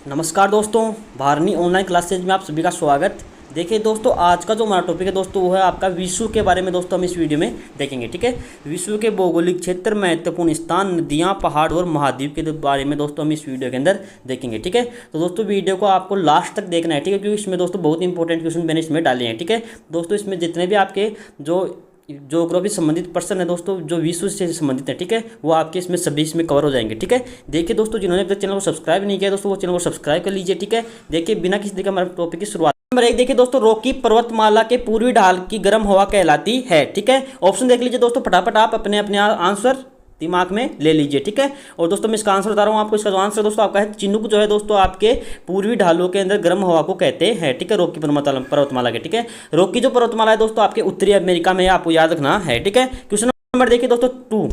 नमस्कार दोस्तों, Bharni online classes में आप सभी का स्वागत। देखिए दोस्तों, आज का जो हमारा टॉपिक है दोस्तों वो है आपका विश्व के बारे में। दोस्तों हम इस वीडियो में देखेंगे, ठीक है। विश्व के भौगोलिक क्षेत्र, महत्वपूर्ण स्थान, नदियाँ, पहाड़ और महाद्वीप के बारे में दोस्तों हम इस वीडियो के अंदर देखेंगे, ठीक है। तो दोस्तों वीडियो को आपको लास्ट तक देखना है, ठीक है, क्योंकि इसमें दोस्तों बहुत इंपॉर्टेंट क्वेश्चन मैंने इसमें डाले हैं, ठीक है। दोस्तों इसमें जितने भी आपके जो ज्योग्राफी संबंधित पर्सन है दोस्तों, जो विश्व से संबंधित है, ठीक है, वो आपके इसमें सभी इसमें कवर हो जाएंगे, ठीक है। देखिए दोस्तों, जिन्होंने अभी तक चैनल को सब्सक्राइब नहीं किया दोस्तों, वो चैनल को सब्सक्राइब कर लीजिए, ठीक है। देखिए बिना किसी तरीके हमारे टॉपिक की शुरुआत। नंबर 1 देखिए दोस्तों, रॉकी पर्वतमाला के पूर्वी ढाल की गर्म हवा कहलाती है, ठीक है। ऑप्शन देख लीजिए दोस्तों, फटाफट आप अपने अपने आंसर दिमाग में ले लीजिए, ठीक है। और दोस्तों मैं इसका आंसर बता रहा हूँ आपको। इसका जो आंसर दोस्तों आपका है चिनूक, जो है दोस्तों आपके पूर्वी ढालों के अंदर गर्म हवा को कहते हैं, ठीक है, रॉकी पर्वतमाला के, ठीक है। रॉकी जो पर्वतमाला है दोस्तों आपके उत्तरी अमेरिका में, आपको याद रखना है, ठीक है। क्वेश्चन नंबर देखिए दोस्तों 2,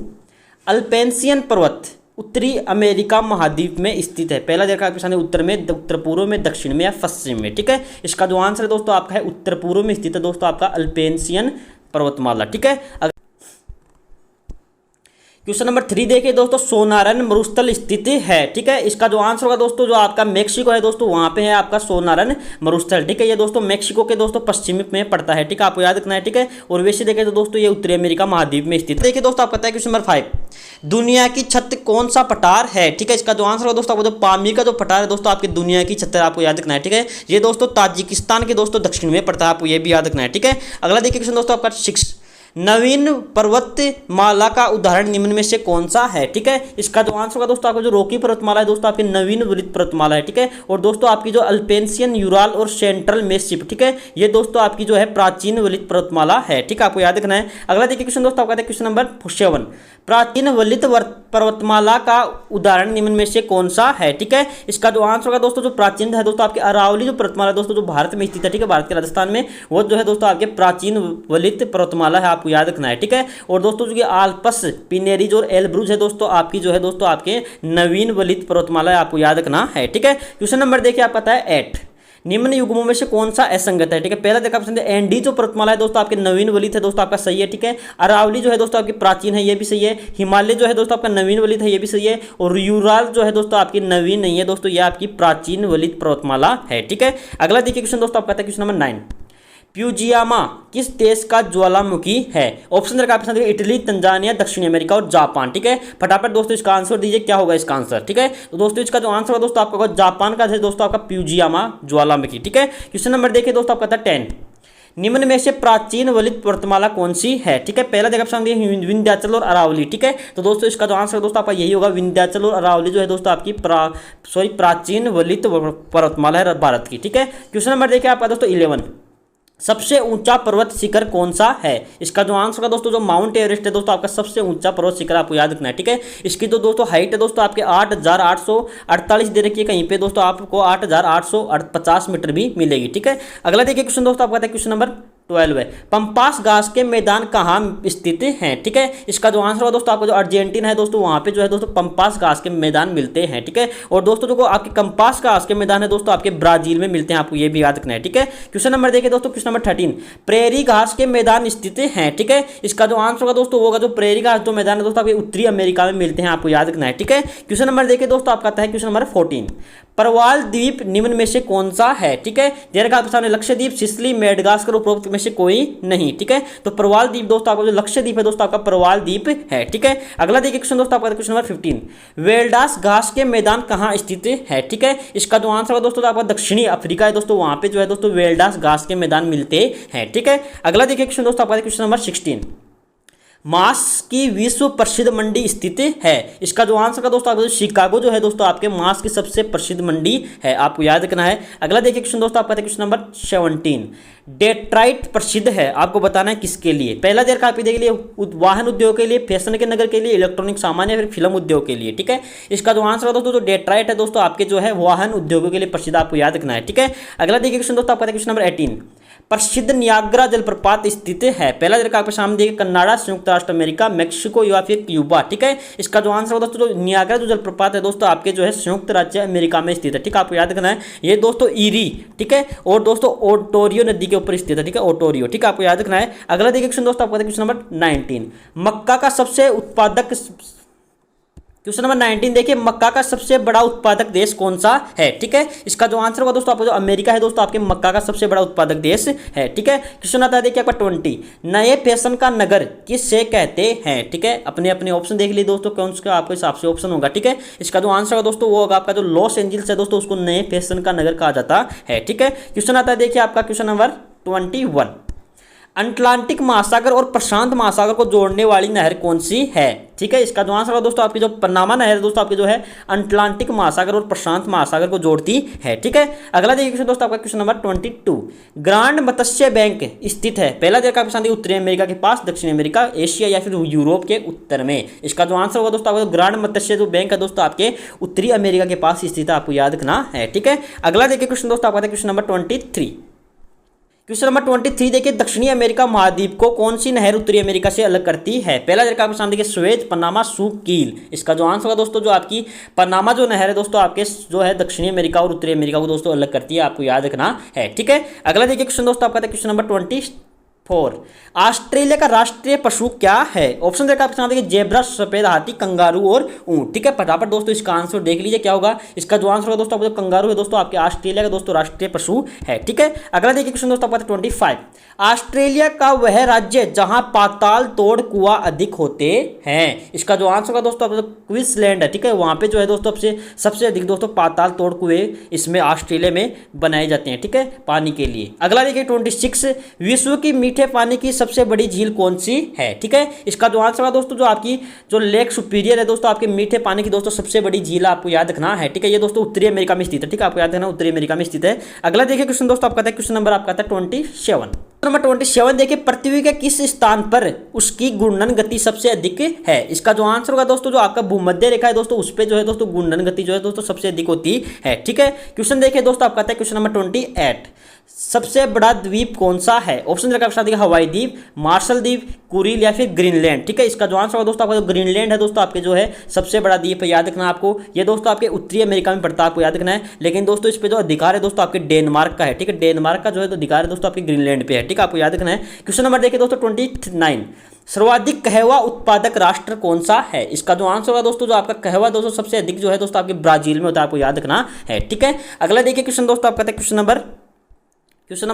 अल्पेंसियन पर्वत उत्तरी अमेरिका महाद्वीप में स्थित है। पहला देखा आपके सामने उत्तर में, उत्तर पूर्व में, दक्षिण में या पश्चिम में, ठीक है। इसका जो आंसर है दोस्तों आपका है उत्तर पूर्व में स्थित है दोस्तों आपका अल्पेंसियन पर्वतमाला, ठीक है। क्वेश्चन नंबर 3 देखिए दोस्तों, सोनारन मरुस्थल स्थित है, ठीक है। इसका जो आंसर होगा दोस्तों, जो आपका मेक्सिको है दोस्तों, वहां पे है आपका सोनारन मरुस्थल, ठीक है। ये दोस्तों मेक्सिको के दोस्तों पश्चिम में पड़ता है, ठीक है, आपको याद रखना है, ठीक है। और वैसे देखें तो दोस्तों ये उत्तरी अमेरिका महाद्वीप में स्थित है। देखिए दोस्तों आपका क्वेश्चन नंबर 5, दुनिया की छत कौन सा पठार है, ठीक है। इसका जो आंसर होगा दोस्तों आपको, जो पामीर का जो पठार है दोस्तों आपकी दुनिया की छत, आपको याद रखना है, ठीक है। ये दोस्तों ताजिकिस्तान के दोस्तों दक्षिण में पड़ता है, आपको ये भी याद रखना है, ठीक है। अगला देखिए क्वेश्चन दोस्तों आपका 6, नवीन पर्वतमाला का उदाहरण निम्न में से कौन सा है, ठीक है। इसका जो आंसर होगा दोस्तों आपको, जो रॉकी पर्वतमाला है दोस्तों आपकी नवीन वलित पर्वतमाला है, ठीक है। और दोस्तों आपकी जो अल्पेंसियन, यूराल और सेंट्रल मेसिप, ठीक है, ये दोस्तों आपकी जो है प्राचीन वलित पर्वतमाला है, ठीक है, आपको याद रखना है। अगला देखिए क्वेश्चन दोस्तों आपका क्वेश्चन नंबर 7, प्राचीन वलित पर्वतमाला का उदाहरण निम्न में से कौन सा है, ठीक है। इसका जो आंसर होगा दोस्तों, जो प्राचीन है दोस्तों आपके अरावली जो पर्वतमाला है दोस्तों, जो भारत में स्थित है, ठीक है, भारत के राजस्थान में, वो जो है दोस्तों आपके प्राचीन वलित पर्वतमाला है, आपको याद रखना है, ठीक है। और दोस्तों जो आल्प्स, पिनेरीज और एल्ब्रूज है दोस्तों आपकी जो है दोस्तों आपके नवीन वलित पर्वतमाला है, आपको याद रखना है, ठीक है। क्वेश्चन नंबर देखिए आपका है 8, निम्न युग्मों में से कौन सा असंगत है, ठीक है। पहला देखा पसंद है एनडी जो पर्वतमाला है दोस्तों आपके नवीन वलित है दोस्तों आपका सही है, ठीक है। अरावली जो है दोस्तों आपकी प्राचीन है, ये भी सही है। हिमालय जो है दोस्तों आपका नवीन वलित है, ये भी सही है। और यूराल जो है दोस्तों आपकी नवीन नहीं है दोस्तों, ये आपकी प्राचीन वलित पर्वतमाला है, ठीक है। अगला देखिए क्वेश्चन दोस्तों आपका क्वेश्चन नंबर 9, फ्यूजियामा किस देश का ज्वालामुखी है। ऑप्शन रखा आपके साथ इटली, तंजानिया, दक्षिण अमेरिका और जापान, ठीक है। फटाफट दोस्तों इसका आंसर दीजिए, क्या होगा इसका आंसर, ठीक है। तो दोस्तों इसका जो आंसर होगा दोस्तों आपका होगा जापान का है दोस्तों आपका फ्यूजियामा ज्वालामुखी, ठीक है। क्वेश्चन नंबर देखिए दोस्तों आपका था 10, निम्न में से प्राचीन वलित पर्वतमाला कौन सी है, ठीक है। पहला देखा आपसे विंध्याचल और अरावली, ठीक है। तो दोस्तों इसका जो आंसर दोस्तों आपका यही होगा, विंध्याचल और अरावली जो है दोस्तों आपकी प्राचीन वलित पर्वतमाला है भारत की, ठीक है। क्वेश्चन नंबर देखिए आपका दोस्तों 11, सबसे ऊंचा पर्वत शिखर कौन सा है। इसका जो आंसर होगा दोस्तों, जो माउंट एवरेस्ट है दोस्तों आपका सबसे ऊंचा पर्वत शिखर, आपको याद रखना है, ठीक है। इसकी तो दोस्तों हाइट है दोस्तों आपके 8,848 दे रखी है, कहीं पे दोस्तों आपको 8,850 मीटर भी मिलेगी, ठीक है। अगला देखिए क्वेश्चन दोस्तों आपका क्वेश्चन नंबर 12 है, पंपास घास के मैदान कहाँ स्थित हैं, ठीक है। इसका जो आंसर होगा दोस्तों आपको, जो अर्जेंटीना है दोस्तों, वहाँ पे जो है दोस्तों पंपास घास के मैदान मिलते हैं, ठीक है। और दोस्तों जो आपके कंपास घास के मैदान है दोस्तों आपके ब्राजील में मिलते हैं, आपको ये भी याद रखना है, ठीक है। क्वेश्चन नंबर देखिए दोस्तों क्वेश्चन नंबर 13, प्रेरी घास के मैदान स्थित हैं, ठीक है। इसका जो आंसर होगा दोस्तों होगा, जो प्रेरी घास जो मैदान है दोस्तों आपके उत्तरी अमेरिका में मिलते हैं, आपको याद रखना है, ठीक है। क्वेश्चन नंबर देखिए दोस्तों आपका आता है क्वेश्चन नंबर 14, परवाल द्वीप निम्न में से कौन सा है, ठीक है। जैसे आपके सामने लक्षद्वीप, सिसिली, मेडगास्कर उपरोक्त में से कोई नहीं, ठीक है। तो परवाल द्वीप दोस्तों आपका जो लक्षद्वीप है दोस्तों आपका परवाल द्वीप है, ठीक है। अगला देखिए क्वेश्चन दोस्तों आपका क्वेश्चन नंबर 15, वेल्डास घास के मैदान कहाँ स्थित है, ठीक है। इसका जो आंसर होगा दोस्तों आपका दक्षिणी अफ्रीका है दोस्तों, वहां पे जो है दोस्तों वेल्डास घास के मैदान मिलते हैं, ठीक है। अगला देखिए क्वेश्चन दोस्तों आपका क्वेश्चन नंबर 16, मांस की विश्व प्रसिद्ध मंडी स्थित है। इसका जो आंसर का दोस्तों आपको शिकागो जो है दोस्तों आपके मांस की सबसे प्रसिद्ध मंडी है, आपको याद रखना है। अगला देखिए क्वेश्चन दोस्तों आपका क्वेश्चन नंबर 17, डेट्राइट प्रसिद्ध है, आपको बताना है किसके लिए। पहला देर का आप देख लिए वाहन उद्योग के लिए, फैशन के नगर के लिए, इलेक्ट्रॉनिक सामान या फिर फिल्म उद्योग के लिए, ठीक है। इसका जो आंसर है दोस्तों, जो डेट्राइट है दोस्तों आपके जो है वाहन उद्योगों के लिए प्रसिद्ध, आपको याद रखना है, ठीक है। अगला देखिए क्वेश्चन दोस्तों आपका क्वेश्चन नंबर 18, प्रसिद्ध नियाग्रा जलप्रपात स्थित है। पहला जगह आपके सामने देखिए कनाडा, संयुक्त राष्ट्र अमेरिका, मेक्सिको या फिर क्यूबा, ठीक है। इसका जो आंसर होगा दोस्तों, जो नियाग्रा जो जलप्रपात है दोस्तों आपके जो है संयुक्त राज्य अमेरिका में स्थित है, ठीक है, आपको याद रखना है। ये दोस्तों ईरी, ठीक है, और दोस्तों ओटोरियो नदी के ऊपर स्थित है, ठीक है, ओटोरियो, ठीक है, आपको याद रखना है। अगला देखिए क्वेश्चन दोस्तों आपका क्वेश्चन नंबर 19, मक्का का सबसे उत्पादक क्वेश्चन नंबर 19 देखिए, मक्का का सबसे बड़ा उत्पादक देश कौन सा है? ठीक है, इसका जो आंसर होगा दोस्तों आपका जो अमेरिका है दोस्तों, आपके मक्का का सबसे बड़ा उत्पादक देश है। ठीक है, क्वेश्चन आता है देखिए आपका 20, नए फैशन का नगर किससे कहते हैं? ठीक है, अपने अपने ऑप्शन देख लीजिए दोस्तों, कौन सा आपके हिसाब से ऑप्शन होगा। ठीक है, इसका जो आंसर होगा दोस्तों वो होगा आपका जो लॉस एंजल्स है दोस्तों, उसको नए फैशन का नगर कहा जाता है। ठीक है, क्वेश्चन आता है देखिए आपका क्वेश्चन नंबर 21, अटलांटिक महासागर और प्रशांत महासागर को जोड़ने वाली नहर कौन सी है? ठीक है, इसका जो आंसर है दोस्तों आपकी जो पनामा नहर दोस्तों आपकी जो है अटलांटिक महासागर और प्रशांत महासागर को जोड़ती है। ठीक है, अगला देखिए क्वेश्चन दोस्तों आपका क्वेश्चन नंबर 22, ग्रांड मत्स्य बैंक स्थित है? पहला देखा आपके उत्तरी अमेरिका के पास, दक्षिण अमेरिका, एशिया या फिर यूरोप के उत्तर में? इसका जो आंसर होगा दोस्तों आपका ग्रांड मत्स्य जो बैंक है दोस्तों आपके उत्तरी अमेरिका के पास स्थित है, आपको याद रखना है। ठीक है, अगला देखिए क्वेश्चन दोस्तों आपका क्वेश्चन नंबर 23, क्वेश्चन नंबर 23 देखिए, दक्षिणी अमेरिका महाद्वीप को कौन सी नहर उत्तरी अमेरिका से अलग करती है? पहला देखा आपके सामने देखिए स्वेज, पनामा, सूख, कील। इसका जो आंसर होगा दोस्तों जो आपकी पनामा जो नहर है दोस्तों आपके जो है दक्षिणी अमेरिका और उत्तरी अमेरिका को दोस्तों अलग करती है, आपको याद रखना है। ठीक है, अगला देखिए क्वेश्चन दोस्तों आपका क्वेश्चन नंबर 24, ऑस्ट्रेलिया का राष्ट्रीय पशु क्या है? ऑप्शन देखा आपके साथ देखिए जेब्रा, सफेद हाथी, कंगारू और ऊंट। ठीक है, फटाफट दोस्तों इसका आंसर देख लीजिए क्या होगा। इसका जो आंसर होगा दोस्तों आपका कंगारू है दोस्तों, आपके ऑस्ट्रेलिया का दोस्तों राष्ट्रीय पशु है। ठीक है, अगला देखिए क्वेश्चन दोस्तों आपका 25, ऑस्ट्रेलिया का वह राज्य जहां पाताल तोड़ कुआं अधिक होते हैं? इसका जो आंसर होगा दोस्तों आपका क्वींसलैंड है। ठीक है, वहां पे जो है दोस्तों सबसे अधिक दोस्तों पाताल तोड़ कुएं इसमें ऑस्ट्रेलिया में बनाए जाते हैं। ठीक है, पानी के लिए। अगला देखिए 26, विश्व की मीठे पानी की सबसे बड़ी झील कौन सी है? ठीक है, इसका जो आंसर होगा दोस्तों जो आपकी जो लेक सुपीरियर है दोस्तों आपके मीठे पानी की दोस्तों सबसे बड़ी झील, आपको याद रखना है। ठीक है, ये दोस्तों उत्तरी अमेरिका में स्थित है। ठीक है, आपको याद रखना उत्तरी अमेरिका में स्थित है। अगला देखिए क्वेश्चन दोस्तों आपका क्वेश्चन नंबर आपका 27, नंबर 27 देखिए, पृथ्वी के किस स्थान पर उसकी घूर्णन गति सबसे अधिक है? इसका जो आंसर होगा दोस्तों जो आपका भूमध्य रेखा है दोस्तों, उस पे जो है दोस्तों घूर्णन गति जो है दोस्तों सबसे अधिक होती है। ठीक है, क्वेश्चन देखिए दोस्तों आपका क्वेश्चन नंबर 28, सबसे बड़ा द्वीप कौन सा है? ऑप्शन देखा आपके साथ हवाई द्वीप, मार्शल द्वीप, कुरिल या फिर ग्रीनलैंड। ठीक है, इसका जो आंसर होगा दोस्तों आपका जो ग्रीनलैंड है दोस्तों आपके जो है सबसे बड़ा द्वीप है, याद रखना आपको। ये दोस्तों आपके उत्तरी अमेरिका में पड़ता है, आपको याद रखना है। लेकिन दोस्तों इस पे जो अधिकार है दोस्तों आपके डेनमार्क का है। ठीक है, डेनमार्क का जो है तो अधिकार है दोस्तों आपके ग्रीनलैंड पे है। ठीक है, आपको याद रखना है। क्वेश्चन नंबर देखिए दोस्तों 29, सर्वाधिक कहवा उत्पादक राष्ट्र कौन सा है? इसका जो आंसर होगा दोस्तों जो आपका कहवा दोस्तों सबसे अधिक जो है दोस्तों आपके ब्राजील में होता है, आपको याद रखना है। ठीक है, अगला देखिए क्वेश्चन दोस्तों आपका क्वेश्चन नंबर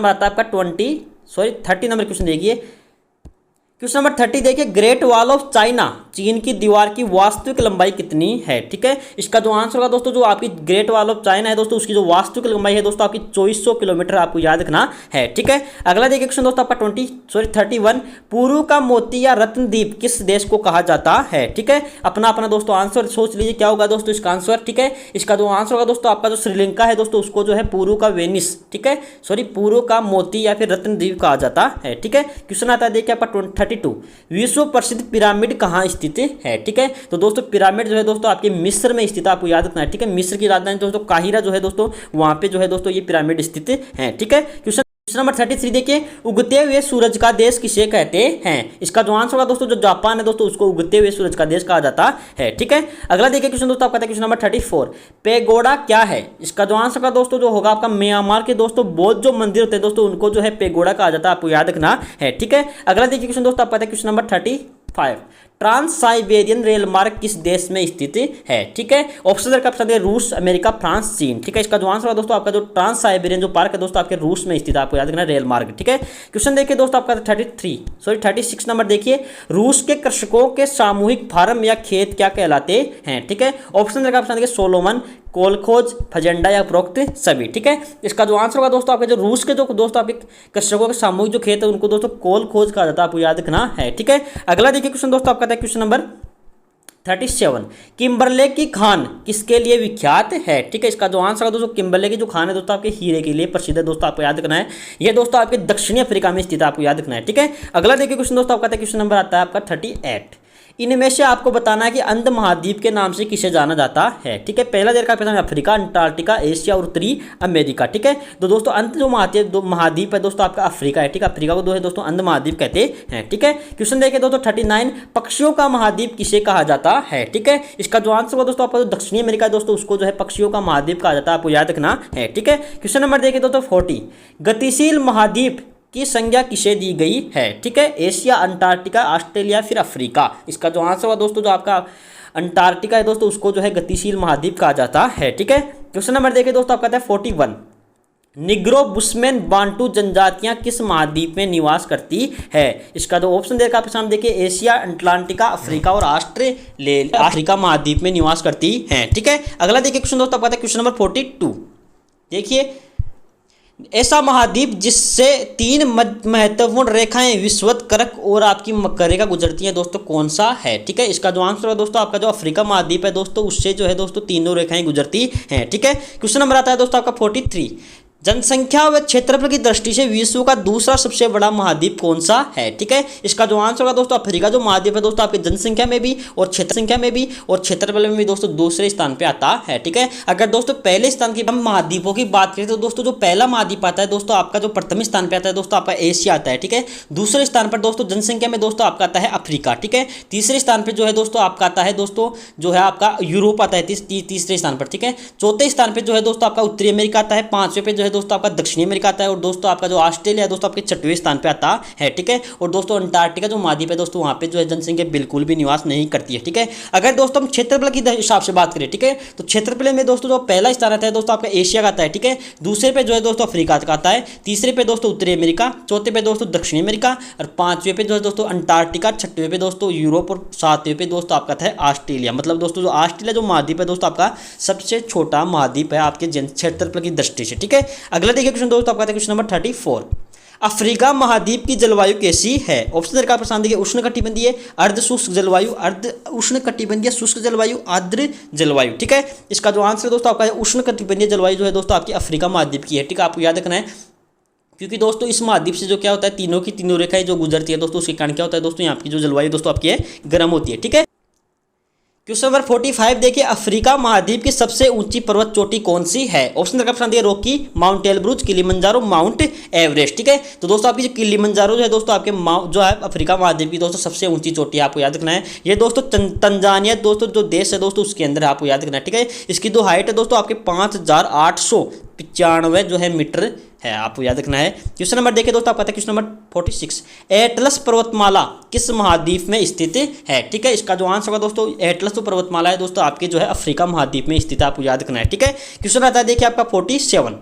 आता है आपका 30 नंबर क्वेश्चन देखिए। क्वेश्चन नंबर 30 देखिए, ग्रेट वॉल ऑफ चाइना चीन की दीवार की वास्तविक लंबाई कितनी है? ठीक है, इसका जो आंसर होगा दोस्तों जो आपकी ग्रेट वॉल ऑफ चाइना है दोस्तों उसकी जो वास्तविक लंबाई है दोस्तों आपकी 2400 किलोमीटर, आपको याद रखना है। ठीक है, अगला देखिए क्वेश्चन दोस्तों आपका 31, पूर्व का मोती या रत्नद्वीप किस देश को कहा जाता है? ठीक है, अपना अपना दोस्तों आंसर सोच लीजिए क्या होगा दोस्तों इसका आंसर। ठीक है, इसका जो आंसर होगा दोस्तों आपका जो श्रीलंका है दोस्तों उसको जो है पूर्व का वेनिस, ठीक है पूर्व का मोती या फिर रत्नद्वीप कहा जाता है। ठीक है, क्वेश्चन आता है देखिए आपका 32, विश्व प्रसिद्ध पिरामिड कहाँ स्थित है? ठीक है, तो दोस्तों पिरामिड जो है दोस्तों आपके मिस्र में स्थित है, आपको याद रखना है। ठीक है, मिस्र की राजधानी दोस्तों काहिरा जो है दोस्तों वहां पे जो है दोस्तों ये पिरामिड स्थित है। ठीक है, क्वेश्चन नंबर 33 देखिए, उगते हुए सूरज का देश किसे कहते हैं? इसका जो आंसर होगा दोस्तों जो जापान है दोस्तों उसको उगते हुए सूरज का देश कहा जाता है। ठीक है, अगला देखिए क्वेश्चन दोस्तों आपका क्वेश्चन नंबर 34, पेगोडा क्या है? इसका जो आंसर होगा दोस्तों जो होगा आपका म्यांमार के दोस्तों बौद्ध जो मंदिर होते हैं दोस्तों उनको जो है पेगोडा कहा जाता है, आपको याद रखना है। ठीक है, अगला देखिए क्वेश्चन दोस्तों आपका question number 35, trans Siberian rail मार्ग किस देश में स्थित है? ठीक है, ऑप्शन का ऑप्शन है रूस, अमेरिका, फ्रांस, चीन। ठीक है, इसका जो आंसर है दोस्तों आपका जो ट्रांस साइबेरियन जो पार्क है दोस्तों आपके रूस में स्थित है, आपको याद रखना रेल मार्ग। ठीक है, क्वेश्चन देखिए दोस्तों आपका 36 नंबर देखिए, रूस के कृषकों के सामूहिक फार्म या खेत क्या कहलाते हैं? ठीक है, ऑप्शन का ऑप्शन देखिए सोलोमन, कोलखोज, फजेंडा या उपरोक्त सभी। ठीक है, इसका जो आंसर होगा दोस्तों आपके जो रूस के जो दोस्तों आपके कृषकों के सामूहिक जो खेत है उनको दोस्तों कोलखोज कहा जाता है, आपको याद रखना है। ठीक है, अगला देखिए क्वेश्चन दोस्तों आपका क्वेश्चन नंबर 37, किम्बरले की खान किसके लिए विख्यात है? ठीक है, इसका जो आंसर है दोस्तों किम्बरले की जो खान है दोस्तों आपके हीरे के लिए प्रसिद्ध है दोस्तों, आपको याद रखना है। ये दोस्तों आपके दक्षिणी अफ्रीका में स्थित है, आपको याद रखना है। ठीक है, अगला देखिए क्वेश्चन दोस्तों आपका क्वेश्चन नंबर आता है आपका 38, इनमें से आपको बताना है कि अंध महाद्वीप के नाम से किसे जाना जाता है? ठीक है, पहला देर का पहला अफ्रीका, अंटार्कटिका, एशिया और उत्तरी अमेरिका। ठीक है, तो दोस्तों अंत जो महाद्वीप है दोस्तों आपका अफ्रीका है। ठीक है, अफ्रीका को दोस्तों अंध महाद्वीप कहते हैं। ठीक है, क्वेश्चन देखिए दोस्तों 39, पक्षियों का महाद्वीप किसे कहा जाता है? ठीक है, इसका जो आंसर होगा दोस्तों आपका दक्षिणी अमेरिका है दोस्तों उसको जो है पक्षियों का महाद्वीप कहा जाता है, आपको याद रखना है। ठीक है, क्वेश्चन नंबर देखिए दोस्तों 40, गतिशील महाद्वीप की संज्ञा किसे दी गई है? ठीक है, एशिया, अंटार्कटिका, ऑस्ट्रेलिया फिर अफ्रीका। इसका जो आंसर होगा दोस्तों जो आपका अंटार्कटिका है दोस्तों, उसको जो है गतिशील महाद्वीप कहा जाता है। ठीक है, क्वेश्चन नंबर देखिए दोस्तों, आपका आता है 41। निग्रो बुशमैन बांटू जनजातियां किस महाद्वीप में निवास करती है? इसका जो ऑप्शन देखा आपके सामने देखिए, एशिया, अटलांटिका, अफ्रीका और ऑस्ट्रेलिया अफ्रीका महाद्वीप में निवास करती हैं। ठीक है, अगला देखिए क्वेश्चन दोस्तों, आपका आता है क्वेश्चन नंबर 42। देखिए, ऐसा महाद्वीप जिससे 3 महत्वपूर्ण रेखाएं विषुवत, करक और आपकी मकर रेखा गुजरती हैं दोस्तों, कौन सा है? ठीक है, इसका जो आंसर है दोस्तों, आपका जो अफ्रीका महाद्वीप है दोस्तों, उससे जो है दोस्तों तीनों रेखाएं गुजरती हैं। ठीक है, क्वेश्चन नंबर आता है दोस्तों आपका 43। जनसंख्या व क्षेत्रफल की दृष्टि से विश्व का दूसरा सबसे बड़ा महाद्वीप कौन सा है? ठीक है, इसका जो आंसर होगा दोस्तों, अफ्रीका जो महाद्वीप है दोस्तों, आपकी जनसंख्या में भी और क्षेत्र संख्या में भी और क्षेत्रफल में भी दोस्तों दूसरे स्थान पे आता है। ठीक है, अगर दोस्तों पहले स्थान की हम महाद्वीपों की बात करें तो दोस्तों जो पहला महाद्वीप आता है दोस्तों, आपका जो प्रथम स्थान पे आता है दोस्तों, आपका एशिया आता है। ठीक है, दूसरे स्थान पर दोस्तों जनसंख्या में दोस्तों आपका आता है अफ्रीका। ठीक है, तीसरे स्थान पर जो है दोस्तों आपका आता है दोस्तों, जो है आपका यूरोप आता है तीसरे स्थान पर। ठीक है, चौथे स्थान पर जो है दोस्तों आपका उत्तरी अमेरिका आता है, पांचवें पे जो है दोस्तों आपका दक्षिणी अमेरिका आता है और दोस्तों आपका जो ऑस्ट्रेलिया है दोस्तों आपके 6वें स्थान पे आता है। ठीक है, और दोस्तों अंटार्कटिका जो महाद्वीप है दोस्तों, वहां पे जो है जनसंख्या बिल्कुल भी निवास नहीं करती है। ठीक है, अगर दोस्तों हम क्षेत्रफल की हिसाब से बात करें, ठीक है, तो क्षेत्रफल में दोस्तों जो पहला स्थान आता है दोस्तों आपका एशिया का आता है। ठीक है, दूसरे पे जो है दोस्तों अफ्रीका का आता है, तीसरे पे दोस्तों उत्तरी अमेरिका, चौथे पे दोस्तों दक्षिणी अमेरिका और पांचवें पे जो है दोस्तों अंटार्कटिका, छठवें पे दोस्तों यूरोप और सातवें पे दोस्तों आपका आता है ऑस्ट्रेलिया। मतलब दोस्तों जो ऑस्ट्रेलिया जो महाद्वीप है दोस्तों आपका सबसे छोटा महाद्वीप है आपके क्षेत्रफल की दृष्टि से। ठीक है, अगला देखिए क्वेश्चन दोस्तों, आपका क्वेश्चन नंबर 34। अफ्रीका महाद्वीप की जलवायु कैसी है? ऑप्शन का प्रश्न देखिए, उष्णकटिबंधीय, अर्ध शुष्क जलवायु, अर्ध उष्णकटिबंधीय शुष्क जलवायु, आर्द्र जलवायु। ठीक है, इसका जो आंसर है दोस्तों आपका उष्णकटिबंधीय जलवायु जो है दोस्तों आपकी अफ्रीका महाद्वीप की है। ठीक है, आपको याद रखना है, क्योंकि दोस्तों इस महाद्वीप से जो क्या होता है, तीनों की तीनों रेखाएं जो गुजरती है दोस्तों, उसके कारण क्या होता है दोस्तों, यहाँ की जो जलवायु दोस्तों आपकी है गर्म होती है। ठीक है, क्वेश्चन नंबर 45 देखिए, अफ्रीका महाद्वीप की सबसे ऊंची पर्वत चोटी कौन सी है? ऑप्शन का प्रश्न दिया, Rocky, Mount Elbrus, Kilimanjaro, Mount Everest. ठीक है, तो दोस्तों आपकी जो किलिमंजारो जो है दोस्तों आपके जो है अफ्रीका महाद्वीप की दोस्तों सबसे ऊंची चोटी है, आपको याद रखना है। ये दोस्तों तंजानिया दोस्तों जो देश है दोस्तों उसके अंदर आपको याद रखना है। ठीक है, इसकी जो हाइट है दोस्तों आपके 5895 जो है मीटर है, आपको याद रखना है। क्वेश्चन नंबर देखिए दोस्तों, आपका क्वेश्चन नंबर 46। एटलस पर्वतमाला किस महाद्वीप में स्थित है? ठीक है, इसका जो आंसर होगा दोस्तों, एटलस जो पर्वतमाला है दोस्तों आपके जो है अफ्रीका महाद्वीप में स्थित है, आपको याद रखना है। ठीक है, क्वेश्चन आता है देखिए आपका 47।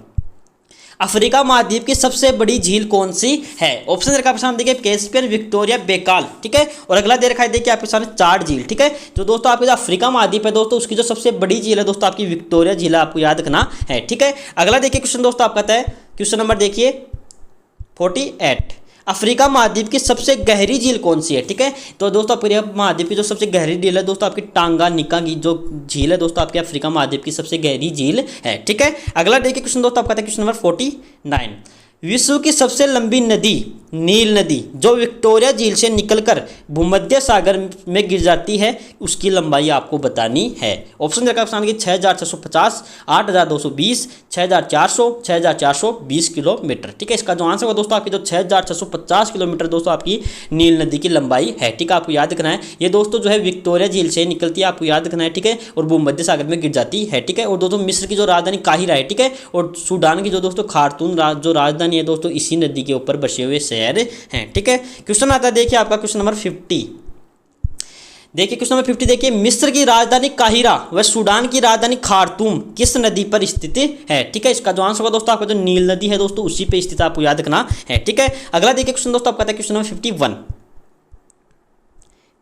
अफ्रीका महाद्वीप की सबसे बड़ी झील कौन सी है? ऑप्शन रखा आपके सामने देखिए, कैस्पियन, विक्टोरिया, बेकाल। ठीक है, और अगला दे रखा है देखिए आपके सामने 4 झील। ठीक है, जो दोस्तों आपके जो अफ्रीका महाद्वीप है दोस्तों उसकी जो सबसे बड़ी झील है दोस्तों आपकी विक्टोरिया झील है, आपको याद रखना है। ठीक है, अगला देखिए क्वेश्चन दोस्तों आपका आता है क्वेश्चन नंबर देखिए 48। अफ्रीका महाद्वीप की सबसे गहरी झील कौन सी है? ठीक है, तो दोस्तों अफ्रीका महाद्वीप की जो सबसे गहरी झील है दोस्तों आपकी टांगानिका की जो झील है दोस्तों आपके अफ्रीका महाद्वीप की सबसे गहरी झील है। ठीक है, अगला देखिए क्वेश्चन दोस्तों आपका क्वेश्चन नंबर 49। विश्व की सबसे लंबी नदी नील नदी जो विक्टोरिया झील से निकलकर भूमध्य सागर में गिर जाती है, उसकी लंबाई आपको बतानी है। ऑप्शन रखा सामने 6650, 8220, 6400, 6420 किलोमीटर। ठीक है, इसका जो आंसर होगा दोस्तों आपकी जो 6650 किलोमीटर दोस्तों आपकी नील नदी की लंबाई है। ठीक है, आपको याद रखना है, ये दोस्तों जो है विक्टोरिया झील से निकलती है, आपको याद रखना है। ठीक है, और भूमध्य सागर में गिर जाती है। ठीक है, और दोस्तों मिस्र की जो राजधानी काहिरा है, ठीक है, और सूडान की जो दोस्तों खार्तूम जो राजधानी है दोस्तों इसी नदी के ऊपर बसे हुए शहर हैं। ठीक है, क्वेश्चन आता है देखिए आपका क्वेश्चन नंबर 50। देखिए क्वेश्चन नंबर 50 देखिए, मिस्र की राजधानी काहिरा व सूडान की राजधानी खार्तूम किस नदी पर स्थित है? ठीक है, इसका जो आंसर होगा दोस्तों आपका जो नील नदी है दोस्तों उसी पे स्थित, आपको याद रखना है। ठीक है, अगला देखिए क्वेश्चन दोस्तों आपका क्वेश्चन नंबर 51।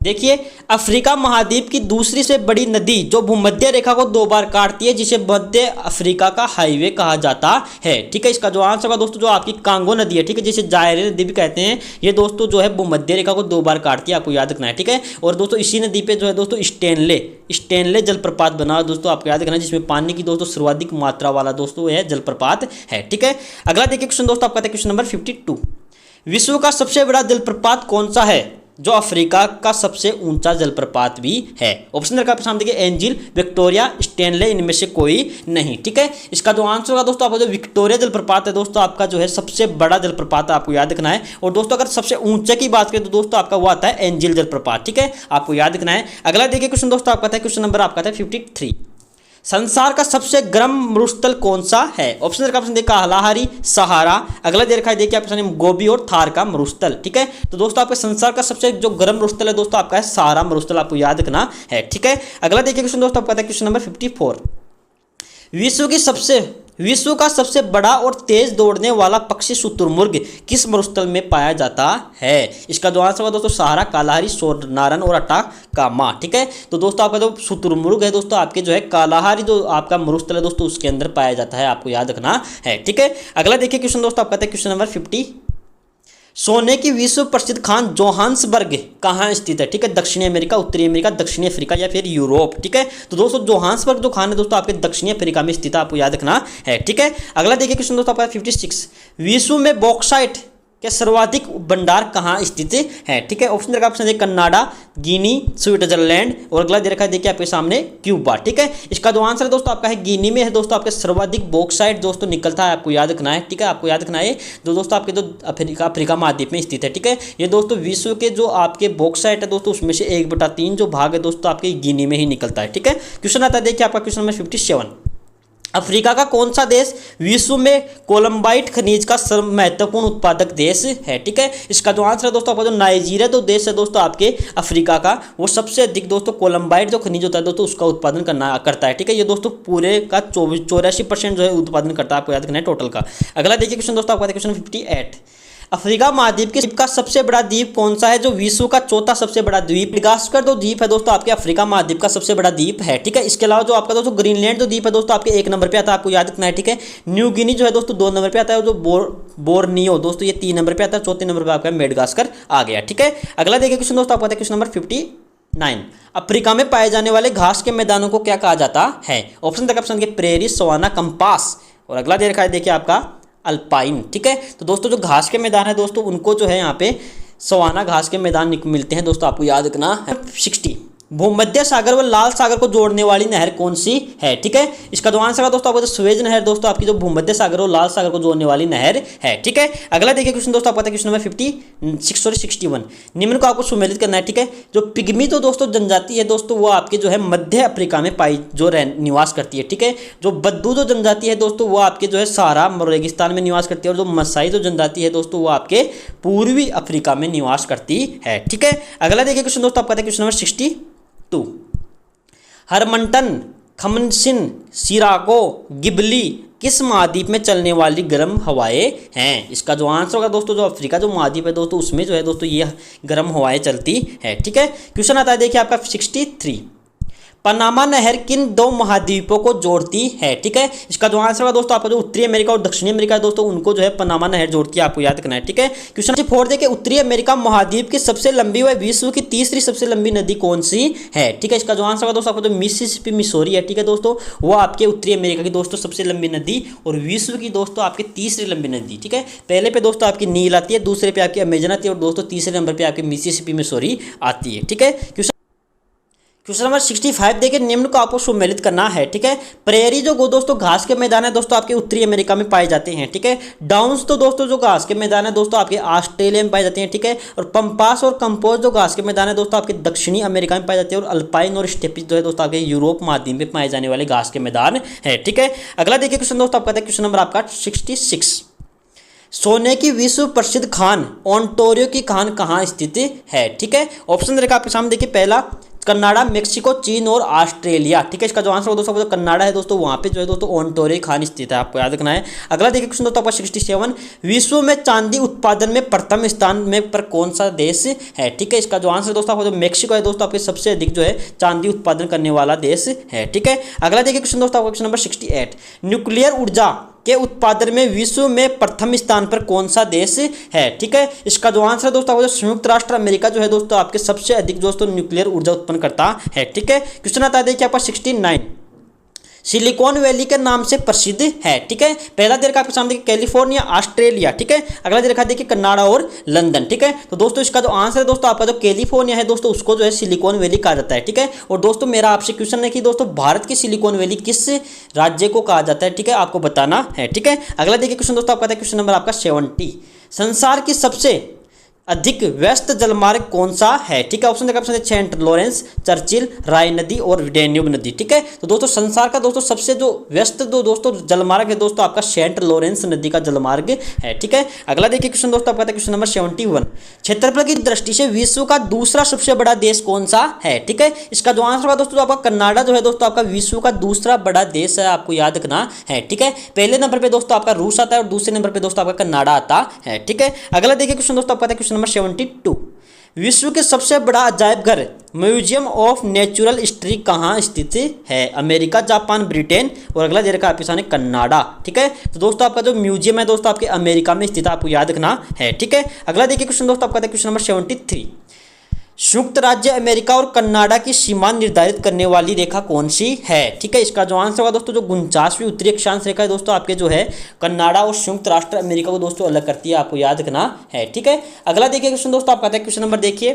देखिए, अफ्रीका महाद्वीप की दूसरी से बड़ी नदी जो भूमध्य रेखा को 2 बार काटती है, जिसे मध्य अफ्रीका का हाईवे कहा जाता है। ठीक है, इसका जो आंसर होगा दोस्तों जो आपकी कांगो नदी है, ठीक है, जिसे जायरे नदी भी कहते हैं, ये दोस्तों जो है भूमध्य रेखा को 2 बार काटती है, आपको याद रखना है। ठीक है, और दोस्तों इसी नदी पे जो है दोस्तों स्टेनले जलप्रपात बना दोस्तों, आपको याद रखना है, जिसमें पानी की दोस्तों सर्वाधिक मात्रा वाला दोस्तों यह जलप्रपात है। ठीक है, अगला देखिए क्वेश्चन दोस्तों आपका क्वेश्चन नंबर 52। विश्व का सबसे बड़ा जलप्रपात कौन सा है जो अफ्रीका का सबसे ऊंचा जलप्रपात भी है? ऑप्शन रखा सामने देखिए, एंजिल, विक्टोरिया, स्टेनले, इनमें से कोई नहीं। ठीक है, इसका जो आंसर होगा दोस्तों आपका जो विक्टोरिया जलप्रपात है दोस्तों आपका जो है सबसे बड़ा जलप्रपात है, आपको याद रखना है। और दोस्तों अगर सबसे ऊंचे की बात करें तो दोस्तों आपका वो आता है एंजिल जलप्रपात। ठीक है, आपको याद रखना है। अगला देखिए क्वेश्चन दोस्तों आपका था क्वेश्चन नंबर आपका था 53। संसार का सबसे गर्म मरुस्थल कौन सा है? ऑप्शन का ऑप्शन देखा कालाहारी, सहारा, अगला दे रखा है देखिए आपके सामने गोबी और थार का मरुस्थल। ठीक है, तो दोस्तों आपके संसार का सबसे जो गर्म मरुस्थल है दोस्तों आपका है सहारा मरुस्थल, आपको याद रखना है। ठीक है, अगला देखिए क्वेश्चन दोस्तों आपका क्वेश्चन नंबर 54। विश्व का सबसे बड़ा और तेज दौड़ने वाला पक्षी शुतुरमुर्ग किस मरुस्थल में पाया जाता है? इसका जो आंसर होगा दोस्तों सहारा, कालाहारी, सोनारन और अटाकामा। ठीक है, तो दोस्तों आपका जो शुतुरमुर्ग है दोस्तों आपके जो है कालाहारी जो आपका मरुस्थल है दोस्तों उसके अंदर पाया जाता है, आपको याद रखना है। ठीक है, अगला देखिए क्वेश्चन दोस्तों आपका क्वेश्चन नंबर 50। सोने की विश्व प्रसिद्ध खान जोहान्सबर्ग कहाँ स्थित है? ठीक है, दक्षिणी अमेरिका, उत्तरी अमेरिका, दक्षिणी अफ्रीका या फिर यूरोप। ठीक है, तो दोस्तों जोहान्सबर्ग जो खान है दोस्तों आपके दक्षिणी अफ्रीका में स्थित है, आपको याद रखना है। ठीक है, अगला देखिए क्वेश्चन दोस्तों आपका 56। विश्व में बॉक्साइट के सर्वाधिक भंडार कहाँ स्थित है? ठीक है, ऑप्शन देखा ऑप्शन कनाडा, गिनी, स्विट्जरलैंड और अगला दे रखा है देखिए आपके सामने क्यूबा। ठीक है, इसका जो आंसर है दोस्तों आपका है गिनी में है दोस्तों आपके सर्वाधिक बॉक्साइट दोस्तों निकलता है, आपको याद रखना है। ठीक है, आपको याद रखना है जो दोस्तों आपके जो अफ्रीका महाद्वीप में स्थित है। ठीक है, ये दोस्तों विश्व के जो आपके बॉक्साइट है दोस्तों उसमें से 1/3 जो भाग है दोस्तों आपके गिनी में ही निकलता है। ठीक है, क्वेश्चन आता है देखिए आपका क्वेश्चन नंबर 57। अफ्रीका का कौन सा देश विश्व में कोलंबाइट खनिज का महत्वपूर्ण उत्पादक देश है? ठीक है, इसका जो आंसर है दोस्तों आपका जो नाइजीरिया जो देश है दोस्तों आपके अफ्रीका का वो सबसे अधिक दोस्तों कोलंबाइट जो खनिज होता है दोस्तों उसका उत्पादन करता है। ठीक है, ये दोस्तों पूरे का 84% जो है उत्पादन करता है, आपको याद रखना है टोटल का। अगला देखिए क्वेश्चन दोस्तों आपका क्वेश्चन 58। अफ्रीका महाद्वीप के का सबसे बड़ा द्वीप कौन सा है जो विश्व का चौथा सबसे बड़ा द्वीप? मेडागास्कर जो द्वीप है दोस्तों आपके अफ्रीका महाद्वीप का सबसे बड़ा द्वीप है। ठीक है, इसके अलावा जो आपका दोस्तों ग्रीनलैंड जो द्वीप है दोस्तों आपके 1 नंबर पे आता है, आपको याद रखना है। ठीक है, न्यू गिनी जो है दोस्तों 2 नंबर पे आता है, जो बोर्नियो दोस्तों ये 3 नंबर पे आता है, चौथे नंबर पे आपका मेडागास्कर आ गया। ठीक है, अगला देखिए क्वेश्चन दोस्तों आपका क्वेश्चन नंबर 59। अफ्रीका में पाए जाने वाले घास के मैदानों को क्या कहा जाता है? ऑप्शन देखा ऑप्शन के प्रेरी, सवाना, कंपास और अगला दे रखा है देखिए आपका अल्पाइन। ठीक है, तो दोस्तों जो घास के मैदान है दोस्तों उनको जो है यहाँ पे सवाना घास के मैदान मिलते हैं दोस्तों, आपको याद रखना है। 60। भूमध्य सागर व लाल सागर को जोड़ने वाली नहर कौन सी है? ठीक है, इसका जो आंसर है दोस्तों आपको स्वेज नहर दोस्तों आपकी जो भूमध्य सागर और लाल सागर को जोड़ने वाली नहर है। ठीक है, अगला देखिए क्वेश्चन दोस्तों आपका क्वेश्चन नंबर 61। निम्न को आपको सुमेलित करना है। ठीक है, जो पिग्मी तो दोस्तों जनजाति है दोस्तों वो आपके जो है मध्य अफ्रीका में पाई जो निवास करती है। ठीक है, जो बद्दू जो जनजाति है दोस्तों वो आपके जो है सहारा रेगिस्तान में निवास करती है और जो मसाई जो जनजाति है दोस्तों वो आपके पूर्वी अफ्रीका में निवास करती है। ठीक है, अगला देखिए क्वेश्चन दोस्तों आपका क्वेश्चन नंबर 62। हरमंटन, खमसिन, सिराको, गिबली किस महाद्वीप में चलने वाली गर्म हवाएं हैं? इसका जो आंसर होगा दोस्तों जो अफ्रीका जो महाद्वीप है दोस्तों उसमें जो है दोस्तों ये गर्म हवाएं चलती है। ठीक है, क्वेश्चन आता है देखिए आपका 63। पनामा नहर किन 2 महाद्वीपों को जोड़ती है? ठीक है, इसका जो आंसर होगा दोस्तों आपका जो उत्तरी अमेरिका और दक्षिणी अमेरिका है दोस्तों उनको जो है पनामा नहर जोड़ती है, आपको याद रखना है। ठीक है, क्वेश्चन 4 देखिए उत्तरी अमेरिका महाद्वीप की सबसे लंबी व विश्व की तीसरी सबसे लंबी नदी कौन सी है? ठीक है, इसका जो आंसर होगा दोस्तों आपका जो मिसिसिपी मिसौरी है। ठीक है दोस्तों, वो आपके उत्तरी अमेरिका की दोस्तों सबसे लंबी नदी और विश्व की दोस्तों आपकी तीसरी लंबी नदी। ठीक है, पहले पे दोस्तों आपकी नील आती है, दूसरे पे आपकी अमेजन आती है और दोस्तों तीसरे नंबर पे आपकी मिसिसिपी मिसौरी आती है। ठीक है, क्वेश्चन नंबर 65 देखिए निम्न को आपको सुमेलित करना है। ठीक है, प्रेरी जो दोस्तों घास के मैदान है दोस्तों आपके उत्तरी अमेरिका में पाए जाते हैं। ठीक है, डाउन्स तो दोस्तों जो घास के मैदान है दोस्तों आपके ऑस्ट्रेलिया में पाए जाते हैं। ठीक है, और पंपास और कंपोज जो घास के मैदान है दोस्तों आपके दक्षिणी अमेरिका में पाए जाते हैं और अल्पाइन और स्टेपिस जो है दोस्तों आपके यूरोप महाद्वीप में पाए जाने वाले घास के मैदान है। ठीक है, अगला देखिए क्वेश्चन दोस्तों आपका क्वेश्चन नंबर आपका 66। सोने की विश्व प्रसिद्ध खान ओंटारियो की खान कहाँ स्थित है? ठीक है, ऑप्शन देखा आपके सामने देखिए, पहला कनाडा, मेक्सिको, चीन और ऑस्ट्रेलिया। ठीक है, इसका जो आंसर होगा दोस्तों जो कनाडा है दोस्तों वहाँ पे जो है दोस्तों ओंटारियो खान स्थित है, आपको याद रखना है। अगला देखिए क्वेश्चन दोस्तों आपका 67। विश्व में चांदी उत्पादन में प्रथम स्थान में पर कौन सा देश है? ठीक है, इसका जो आंसर दोस्तों आपका जो मेक्सिको है दोस्तों आपके सबसे अधिक जो है चांदी उत्पादन करने वाला देश है। ठीक है, अगला देखिए क्वेश्चन दोस्तों आपका क्वेश्चन नंबर 68। न्यूक्लियर ऊर्जा के उत्पादन में विश्व में प्रथम स्थान पर कौन सा देश है? ठीक है, इसका जो आंसर है दोस्तों आपको संयुक्त राष्ट्र अमेरिका जो है दोस्तों आपके सबसे अधिक दोस्तों न्यूक्लियर ऊर्जा उत्पन्न करता है। ठीक है, क्वेश्चन आता है देखिए आपका 69। सिलिकॉन वैली के नाम से प्रसिद्ध है। ठीक है, पहला दे रखा आपके सामने कैलिफोर्निया, ऑस्ट्रेलिया। ठीक है, अगला दे रखा देखिए कनाडा और लंदन। ठीक है, तो दोस्तों इसका जो आंसर है दोस्तों आपका जो कैलिफोर्निया है दोस्तों उसको जो है सिलिकॉन वैली कहा जाता है। ठीक है, और दोस्तों मेरा आपसे क्वेश्चन है कि दोस्तों भारत की सिलिकॉन वैली किस राज्य को कहा जाता है? ठीक है, आपको बताना है। ठीक है, अगला देखिए क्वेश्चन दोस्तों आपका क्वेश्चन नंबर आपका 70। संसार की सबसे अधिक व्यस्त जलमार्ग कौन सा है? ठीक है, ऑप्शन देखा आपसे सेंट लॉरेंस, चर्चिल, राय नदी और डैन्यूब नदी। ठीक है, तो दोस्तों संसार का दोस्तों सबसे जो व्यस्त दोस्तों जलमार्ग है दोस्तों आपका सेंट लॉरेंस नदी का जलमार्ग है। ठीक है, अगला देखिए क्वेश्चन दोस्तों आपका क्वेश्चन नंबर 71, क्षेत्रफल की दृष्टि से विश्व का दूसरा सबसे बड़ा देश कौन सा है? ठीक है, इसका जो आंसर होगा दोस्तों आपका कनाडा जो है दोस्तों आपका विश्व का दूसरा बड़ा देश है, आपको याद रखना है। ठीक है, पहले नंबर पे दोस्तों आपका रूस आता है और दूसरे नंबर पे दोस्तों आपका कनाडा आता है। ठीक है, अगला देखिए क्वेश्चन दोस्तों आपका क्वेश्चन नंबर 72, विश्व के सबसे बड़ा अजायब घर म्यूजियम ऑफ नेचुरल हिस्ट्री कहाँ स्थित है? अमेरिका, जापान, ब्रिटेन और अगला दे रखा है आपके सामने कनाडा। ठीक है, तो दोस्तों आपका जो म्यूजियम है दोस्तों आपके अमेरिका में स्थित है, आपको याद रखना है। ठीक है, अगला देखिए क्वेश्चन दोस्तों आपका क्वेश्चन नंबर 73, संयुक्त राज्य अमेरिका और कनाडा की सीमा निर्धारित करने वाली रेखा कौन सी है? ठीक है, इसका जो आंसर होगा दोस्तों जो 49वीं उत्तरी अक्षांश रेखा है दोस्तों आपके जो है कनाडा और संयुक्त राष्ट्र अमेरिका को दोस्तों अलग करती है, आपको याद रखना है। ठीक है, अगला देखिए क्वेश्चन दोस्तों आपका क्वेश्चन नंबर देखिए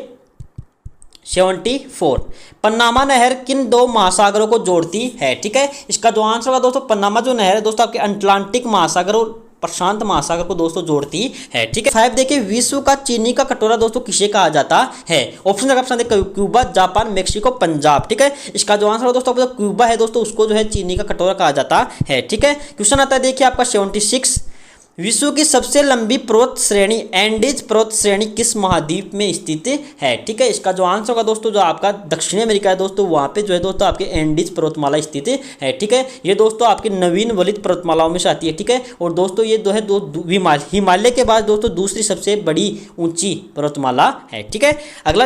74, पन्नामा नहर किन दो महासागरों को जोड़ती है? ठीक है, इसका जो आंसर होगा दोस्तों पन्नामा जो नहर है दोस्तों आपके अटलांटिक महासागर और प्रशांत महासागर को दोस्तों जोड़ती है। ठीक है, 5 देखिए विश्व का चीनी का कटोरा दोस्तों किसे कहा जाता है? ऑप्शन ऑप्शन देखिए क्यूबा, जापान, मेक्सिको, पंजाब। ठीक है, इसका जो आंसर दोस्तों क्यूबा है दोस्तों उसको जो है चीनी का कटोरा कहा जाता है। ठीक है, क्वेश्चन आता है देखिए आपका 76, विश्व की सबसे लंबी पर्वत श्रेणी एंडीज पर्वत श्रेणी किस महाद्वीप में स्थित है? ठीक है, इसका जो आंसर होगा दोस्तों जो आपका दक्षिणी अमेरिका है दोस्तों वहाँ पे जो है दोस्तों आपके एंडीज पर्वतमाला स्थित है। ठीक है, ये दोस्तों आपकी नवीन वलित पर्वतमालाओं में से आती है। ठीक है, और दोस्तों ये जो है हिमालय के बाद दोस्तों दूसरी सबसे बड़ी ऊंची पर्वतमाला है। ठीक है, अगला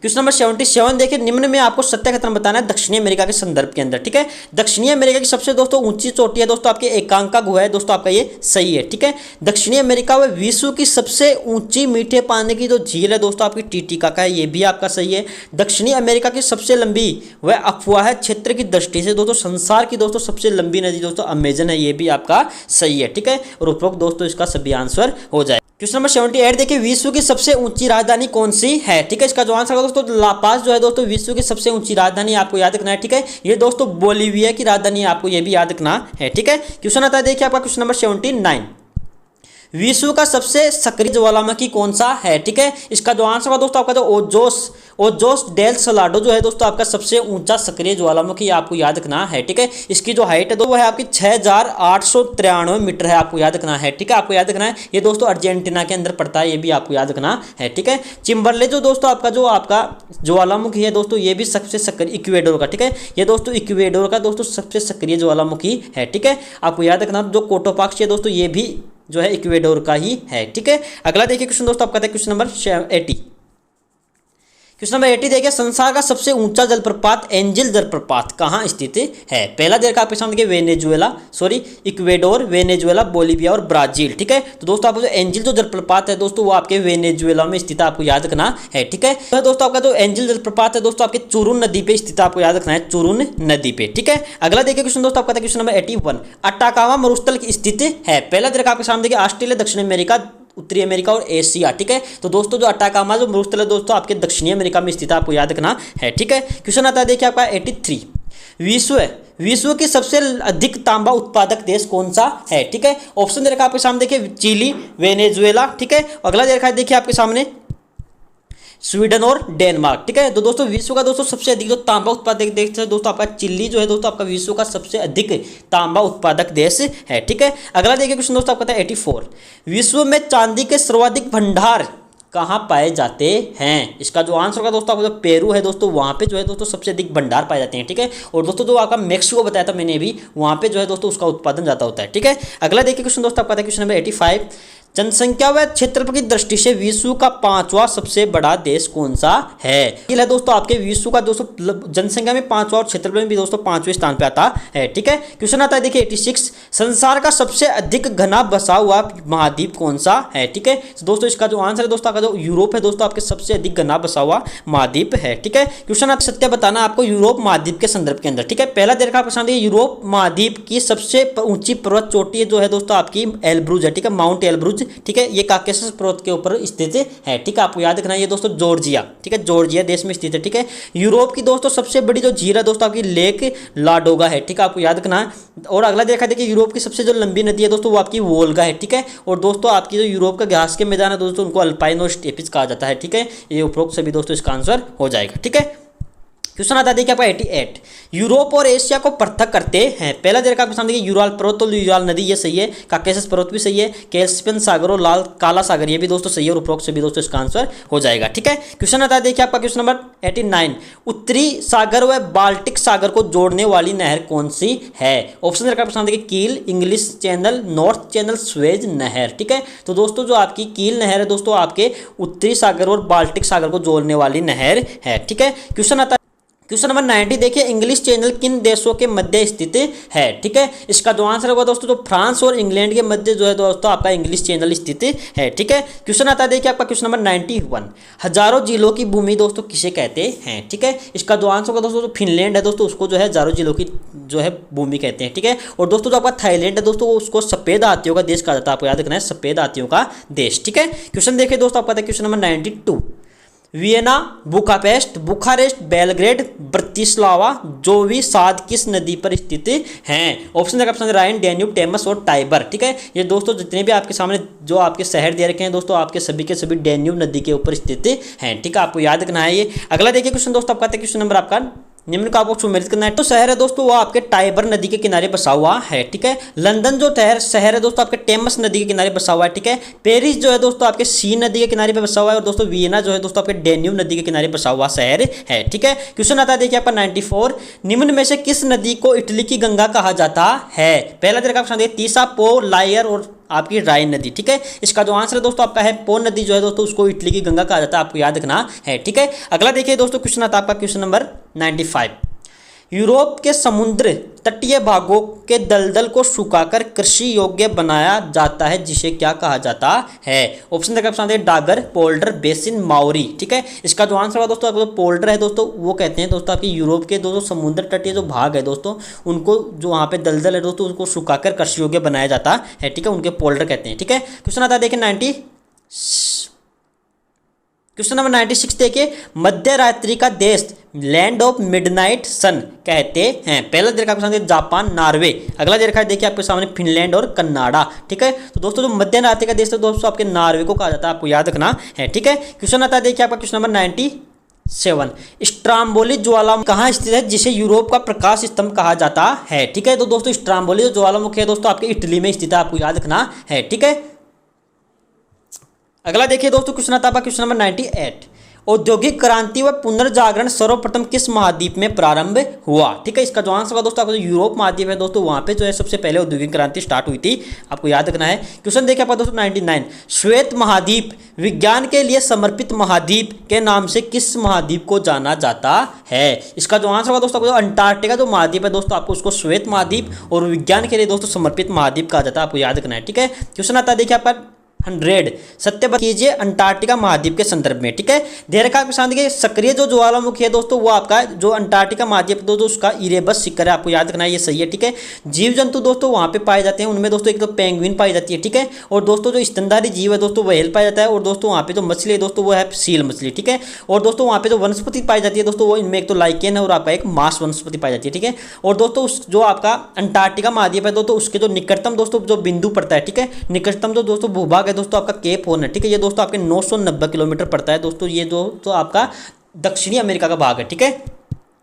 क्वेश्चन नंबर 77 देखिए, निम्न में आपको सत्य कथन बताना है दक्षिणी अमेरिका के संदर्भ के अंदर। ठीक है, दक्षिणी अमेरिका की सबसे दोस्तों ऊंची चोटी है दोस्तों आपके एकांका गुहा है दोस्तों, आपका ये सही है। ठीक है, दक्षिणी अमेरिका व विश्व की सबसे ऊंची मीठे पानी की जो झील है दोस्तों आपकी टीटीका का है, ये भी आपका सही है। दक्षिणी अमेरिका की सबसे लंबी व अफवाह क्षेत्र की दृष्टि से दोस्तों संसार की दोस्तों सबसे लंबी नदी दोस्तों अमेजन है, ये भी आपका सही है। ठीक है, और उपरोक्त दोस्तों इसका सभी आंसर हो जाए। क्वेश्चन नंबर 78 देखिए, विश्व की सबसे ऊंची राजधानी कौन सी है? ठीक है, इसका जो आंसर होगा दोस्तों लापास जो है दोस्तों विश्व की सबसे ऊंची राजधानी, आपको याद रखना है। ठीक है, ये दोस्तों बोलीविया की राजधानी है, आपको ये भी याद रखना है। ठीक है, क्वेश्चन आता है देखिए आपका क्वेश्चन नंबर 79, विश्व का सबसे सक्रिय ज्वालामुखी कौन सा है? ठीक है, इसका जो आंसर होगा दोस्तों आपका जो ओजोस डेल सलाडो जो है दोस्तों आपका सबसे ऊंचा सक्रिय ज्वालामुखी, आपको याद रखना है। ठीक है, इसकी जो हाइट है वो है आपकी 6893 मीटर है, आपको याद रखना है। ठीक है, आपको याद रखना है, ये दोस्तों अर्जेंटीना के अंदर पड़ता है, ये भी आपको याद रखना है। ठीक है, चिम्बरले जो दोस्तों आपका ज्वालामुखी है दोस्तों ये भी सबसे सक्रिय इक्वेडोर का। ठीक है, ये दोस्तों इक्वेडोर का दोस्तों सबसे सक्रिय ज्वालामुखी है। ठीक है, आपको याद रखना जो कोटोपाक्स है दोस्तों ये भी जो है इक्वेडोर का ही है। ठीक है, अगला देखिए क्वेश्चन दोस्तों आपका क्वेश्चन नंबर 80, क्वेश्चन नंबर 80 देखिए, संसार का सबसे ऊंचा जलप्रपात एंजिल जलप्रपात कहाँ स्थित है? पहला देखा आपके सामने देखिए इक्वेडोर, वेनेजुएला, बोलीविया और ब्राजील। ठीक है, तो दोस्तों आपका जो एंजिल जो जलप्रपात है दोस्तों वो आपके वेनेजुएला में स्थित है, आपको याद रखना है। ठीक है, तो दोस्तों आपका जो एंजिल जलप्रपात है दोस्तों आपके चुरुन नदी पे स्थित है, आपको याद रखना है चुरुन नदी पे। ठीक है, अगला देखिए क्वेश्चन दोस्तों आपका क्वेश्चन नंबर 81, अटाकामा मरुस्थल की स्थिति है? पहला देखा आपके सामने देखिए ऑस्ट्रेलिया, दक्षिण अमेरिका, उत्तरी अमेरिका और एशिया। ठीक है, तो दोस्तों जो अटाकामा जो मरुस्थल है दोस्तों आपके दक्षिणी अमेरिका में स्थित है, आपको याद रखना है। ठीक है, क्वेश्चन आता है देखिए आपका 83, विश्व की सबसे अधिक तांबा उत्पादक देश कौन सा है? ठीक है, ऑप्शन दे रखा आपके सामने देखिए चिली, वेनेजुएला। ठीक है, अगला दे रखा है देखिए आपके सामने स्वीडन और डेनमार्क। ठीक है, तो दोस्तों विश्व का दोस्तों सबसे अधिक जो तांबा उत्पादक देश है दोस्तों आपका चिली जो है दोस्तों आपका विश्व का सबसे अधिक तांबा उत्पादक देश है। ठीक है, अगला देखिए क्वेश्चन दोस्तों आपका 84, विश्व में चांदी के सर्वाधिक भंडार कहाँ पाए जाते हैं? इसका जो आंसर होगा दोस्तों आपका जो पेरू है दोस्तों वहाँ पे जो है दोस्तों सबसे अधिक भंडार पाए जाते हैं। ठीक है, और दोस्तों जो आपका मेक्सिको बताया था मैंने भी, वहाँ पे जो है दोस्तों उसका उत्पादन ज़्यादा होता है। ठीक है, अगला देखिए क्वेश्चन दोस्तों आपका क्वेश्चन नंबर 85, जनसंख्या व क्षेत्रफल की दृष्टि से विश्व का 5वां सबसे बड़ा देश कौन सा है? ये दोस्तों आपके विश्व का दोस्तों जनसंख्या में 5वां और क्षेत्रफल में भी दोस्तों 5वें स्थान पे आता है। ठीक है, क्वेश्चन आता है देखिए 86, संसार का सबसे अधिक घना बसा हुआ महाद्वीप कौन सा है? ठीक है, तो दोस्तों इसका जो आंसर है दोस्तों आपका जो यूरोप है दोस्तों आपके सबसे अधिक घना बसा हुआ महाद्वीप है। ठीक है, क्वेश्चन आप सत्य बताना आपको यूरोप महाद्वीप के संदर्भ के अंदर। ठीक है, पहला देखा आपके सामने यूरोप महाद्वीप की सबसे ऊंची पर्वत चोटी जो है दोस्तों आपकी एल्ब्रुज है। ठीक है, माउंट एल्ब्रुज रूज, ठीक है, ये काकेशस पर्वत के ऊपर स्थित है, ठीक है, आपको याद रखना है ये दोस्तों जॉर्जिया, ठीक है, जॉर्जिया देश में स्थित है, ठीक है। यूरोप की दोस्तों सबसे बड़ी जो झील है दोस्तों आपकी लेक लाडोगा है, ठीक है, आपको याद रखना है। और अगला देखा देखिए यूरोप की सबसे जो लंबी नदी है दोस्तों वो आपकी वोल्गा है, ठीक है। और दोस्तों आपकी जो यूरोप का घास के मैदान है दोस्तों उनको अल्पाइन और स्टेपिस कहा जाता है, ठीक है। ये उपरोक्त सभी दोस्तों इसका आंसर हो जाएगा, ठीक है। क्वेश्चन आता है देखिए आपका 88, यूरोप और एशिया को पृथक करते हैं। पहला देखा आपके सामने यूराल पर्वत और यूराल नदी, ये सही है। काकेशस पर्वत भी सही है। कैस्पियन सागर और लाल काला सागर ये भी दोस्तों सही है और उपरोक्त से भी दोस्तों इसका आंसर हो जाएगा, ठीक है। क्वेश्चन आता है देखिए आपका क्वेश्चन नंबर 89, उत्तरी सागर व बाल्टिक सागर को जोड़ने वाली नहर कौन सी है। ऑप्शन देखा आपके सामने देखिए कील, English channel, north channel, Suez नहर, ठीक है। तो दोस्तों जो आपकी कील नहर है दोस्तों आपके उत्तरी सागर और बाल्टिक सागर को जोड़ने वाली नहर है, ठीक है। क्वेश्चन आता है क्वेश्चन नंबर 90 देखिए इंग्लिश चैनल किन देशों के मध्य स्थित है, ठीक है। इसका जो आंसर होगा दोस्तों तो फ्रांस और इंग्लैंड के मध्य जो है दोस्तों आपका इंग्लिश चैनल स्थित है, ठीक है। क्वेश्चन आता है देखिए आपका क्वेश्चन नंबर 91, हजारों जिलों की भूमि दोस्तों किसे कहते हैं, ठीक है। इसका जो आंसर होगा दोस्तों तो फिनलैंड है दोस्तों, उसको जो है हजारों जिलों की जो है भूमि कहते हैं, ठीक है। और दोस्तों जो आपका थाईलैंड है दोस्तों उसको सफेद हाथियों का देश कहा जाता है, आपको याद रखना है सफेद हाथियों का देश, ठीक है। क्वेश्चन देखिए दोस्तों आपका question number 92, Vienna, Budapest, Bucharest, Belgrade, Bratislava, Novi Sad किस नदी पर स्थित हैं। ऑप्शन देखा आपके राइन, डैन्यूब, टेमस और टाइबर, ठीक है। ये दोस्तों जितने भी आपके सामने जो आपके शहर दे रखे हैं दोस्तों आपके सभी के सभी डैन्यूब नदी के ऊपर स्थित हैं, ठीक है, आपको याद रखना है ये। अगला देखिए क्वेश्चन दोस्तों आपका क्वेश्चन नंबर आपका निम्न का आपको सुमेलित करना है। तो शहर है दोस्तों वो आपके टाइबर नदी के किनारे बसा हुआ है, ठीक है। लंदन जो शहर है दोस्तों आपके टेमस नदी के किनारे बसा हुआ है, ठीक है। पेरिस जो है दोस्तों आपके सी नदी के किनारे पे बसा हुआ है और दोस्तों वियना जो है दोस्तों आपके डैन्यूब नदी के किनारे बसा हुआ शहर है, ठीक है। क्वेश्चन आता है देखिए आपका 94, निम्न में से किस नदी को इटली की गंगा कहा जाता है। पहला देखा आपका तीसा, पो, लायर और आपकी राइन नदी, ठीक है। इसका जो आंसर है दोस्तों आपका है पो नदी जो है दोस्तों उसको इटली की गंगा कहा जाता है, आपको याद रखना है, ठीक है। अगला देखिए दोस्तों क्वेश्चन आता है आपका क्वेश्चन नंबर 95, यूरोप के समुद्र तटीय भागों के दलदल को सुखाकर कृषि योग्य बनाया जाता है जिसे क्या कहा जाता है। ऑप्शन देखा आपके डागर, पोल्डर, बेसिन, माउरी, ठीक है। इसका जो आंसर होगा दोस्तों आपको पोल्डर है दोस्तों वो कहते हैं दोस्तों आपके यूरोप के दोस्तों समुद्र तटीय जो भाग है दोस्तों उनको जो वहाँ पे दलदल है दोस्तों उसको सुखाकर कृषि योग्य बनाया जाता है, ठीक है, उनके पोल्डर कहते हैं, ठीक है। क्वेश्चन आता है देखिए क्वेश्चन नंबर 96 देखिए मध्य रात्रि का देश लैंड ऑफ मिडनाइट सन कहते हैं। पहला देखा आपके सामने जापान, नॉर्वे। अगला देखा है देखिए आपके सामने फिनलैंड और कनाडा, ठीक है। तो दोस्तों जो मध्य रात्रि का देश है दोस्तों आपके नॉर्वे को कहा जाता है, आपको याद रखना है, ठीक है। क्वेश्चन आता है देखिए आपका क्वेश्चन नंबर 97, स्ट्राम्बोली ज्वालामुखी कहाँ स्थित है जिसे यूरोप का प्रकाश स्तंभ कहा जाता है, ठीक है। तो दोस्तों स्ट्राम्बोली जो ज्वालामुखी है दोस्तों आपके इटली में स्थित है, आपको याद रखना है, ठीक है। अगला देखिए दोस्तों क्वेश्चन आता है क्वेश्चन नंबर 98, औद्योगिक क्रांति व पुनर्जागरण सर्वप्रथम किस महाद्वीप में प्रारंभ हुआ, ठीक है। इसका जो आंसर होगा दोस्तों आपको यूरोप महाद्वीप है दोस्तों वहाँ पे जो है सबसे पहले औद्योगिक क्रांति स्टार्ट हुई थी, आपको याद रखना है। क्वेश्चन देखिए आपका दोस्तों 99, श्वेत महाद्वीप विज्ञान के लिए समर्पित महाद्वीप के नाम से किस महाद्वीप को जाना जाता है। इसका जो आंसर होगा दोस्तों आपको अंटार्कटिका जो महाद्वीप है दोस्तों आपको उसको श्वेत महाद्वीप और विज्ञान के लिए दोस्तों समर्पित महाद्वीप कहा जाता है, आपको याद रखना है, ठीक है। क्वेश्चन आता है देखिए आपका 100, सत्य कीजिए अंटार्कटिका महाद्वीप के संदर्भ में, ठीक है। देर का साथ देखिए सक्रिय जो ज्वालामुखी है दोस्तों वो आपका जो अंटार्कटिका महाद्वीप दोस्तों उसका इरेबस शिखर है, आपको याद रखना है, ये सही है, ठीक है। जीव जंतु दोस्तों वहाँ पे पाए जाते हैं, उनमें दोस्तों एक तो पेंगुइन पाई जाती है, ठीक है। और दोस्तों जो स्तनधारी जीव है दोस्तों व्हेल पाया जाता है और दोस्तों वहाँ पे जो मछली है दोस्तों वो है सील मछली, ठीक है। और दोस्तों वहाँ पे जो वनस्पति पाई जाती है दोस्तों वो इनमें एक तो लाइकेन है और आपका एक मांस वनस्पति पाई जाती है, ठीक है। और दोस्तों जो आपका अंटार्कटिका महाद्वीप है दोस्तों उसके जो निकटतम दोस्तों जो बिंदु पड़ता है, ठीक है, निकटतम जो दोस्तों भूभाग है दोस्तों आपका केप है, ठीक है। ये दोस्तों आपके 990 किलोमीटर पड़ता है दोस्तों, ये जो तो आपका दक्षिणी अमेरिका का भाग है, ठीक है।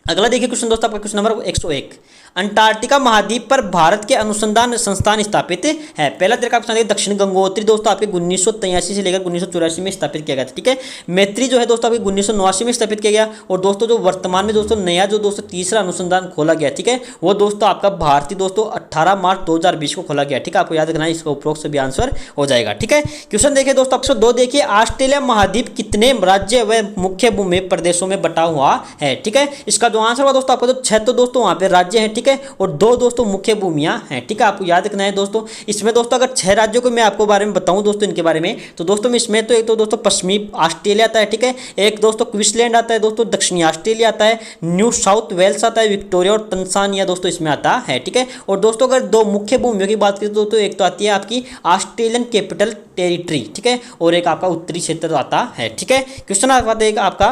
अगला देखिए क्वेश्चन दोस्तों आपका क्वेश्चन नंबर 101, अंटार्कटिका महाद्वीप पर भारत के अनुसंधान संस्थान स्थापित है। पहला तरीका आपका दक्षिण गंगोत्री दोस्तों आपके 1983 से लेकर 1984 में स्थापित किया गया था, ठीक है। मैत्री जो है दोस्तों आपके 1989 में स्थापित किया गया और दोस्तों जो वर्तमान में दोस्तों नया जो दोस्तों तीसरा अनुसंधान खोला गया, ठीक है, वो दोस्तों आपका भारतीय दोस्तों 18 मार्च 2020 को खोला गया, ठीक है। आपको याद रखना है, इसका उपरोक्त से भी आंसर हो जाएगा, ठीक है। क्वेश्चन देखिए दोस्तों 102 देखिए ऑस्ट्रेलिया महाद्वीप कितने राज्य व मुख्य भूमि प्रदेशों में बटा हुआ है, ठीक है। इसका जो आंसर होगा दोस्तों आपका जो 6 तो दोस्तों वहाँ पे राज्य हैं, ठीक है, और 2 दोस्तों मुख्य भूमियाँ हैं, ठीक है, आपको याद रखना है दोस्तों। इसमें दोस्तों अगर 6 राज्यों को मैं आपको बारे में बताऊँ दोस्तों इनके बारे में, तो दोस्तों इसमें तो एक तो दोस्तों पश्चिमी ऑस्ट्रेलिया आता है, ठीक है, एक दोस्तों क्वींसलैंड आता है दोस्तों, दक्षिणी ऑस्ट्रेलिया आता है, न्यू साउथ वेल्स आता है, विक्टोरिया और तंजानिया दोस्तों इसमें आता है, ठीक है। और दोस्तों अगर 2 मुख्य भूमियों की बात करें तो एक तो आती है आपकी ऑस्ट्रेलियन कैपिटल टेरिटरी, ठीक है, और एक आपका उत्तरी क्षेत्र आता है, ठीक है। क्वेश्चन आता है आपका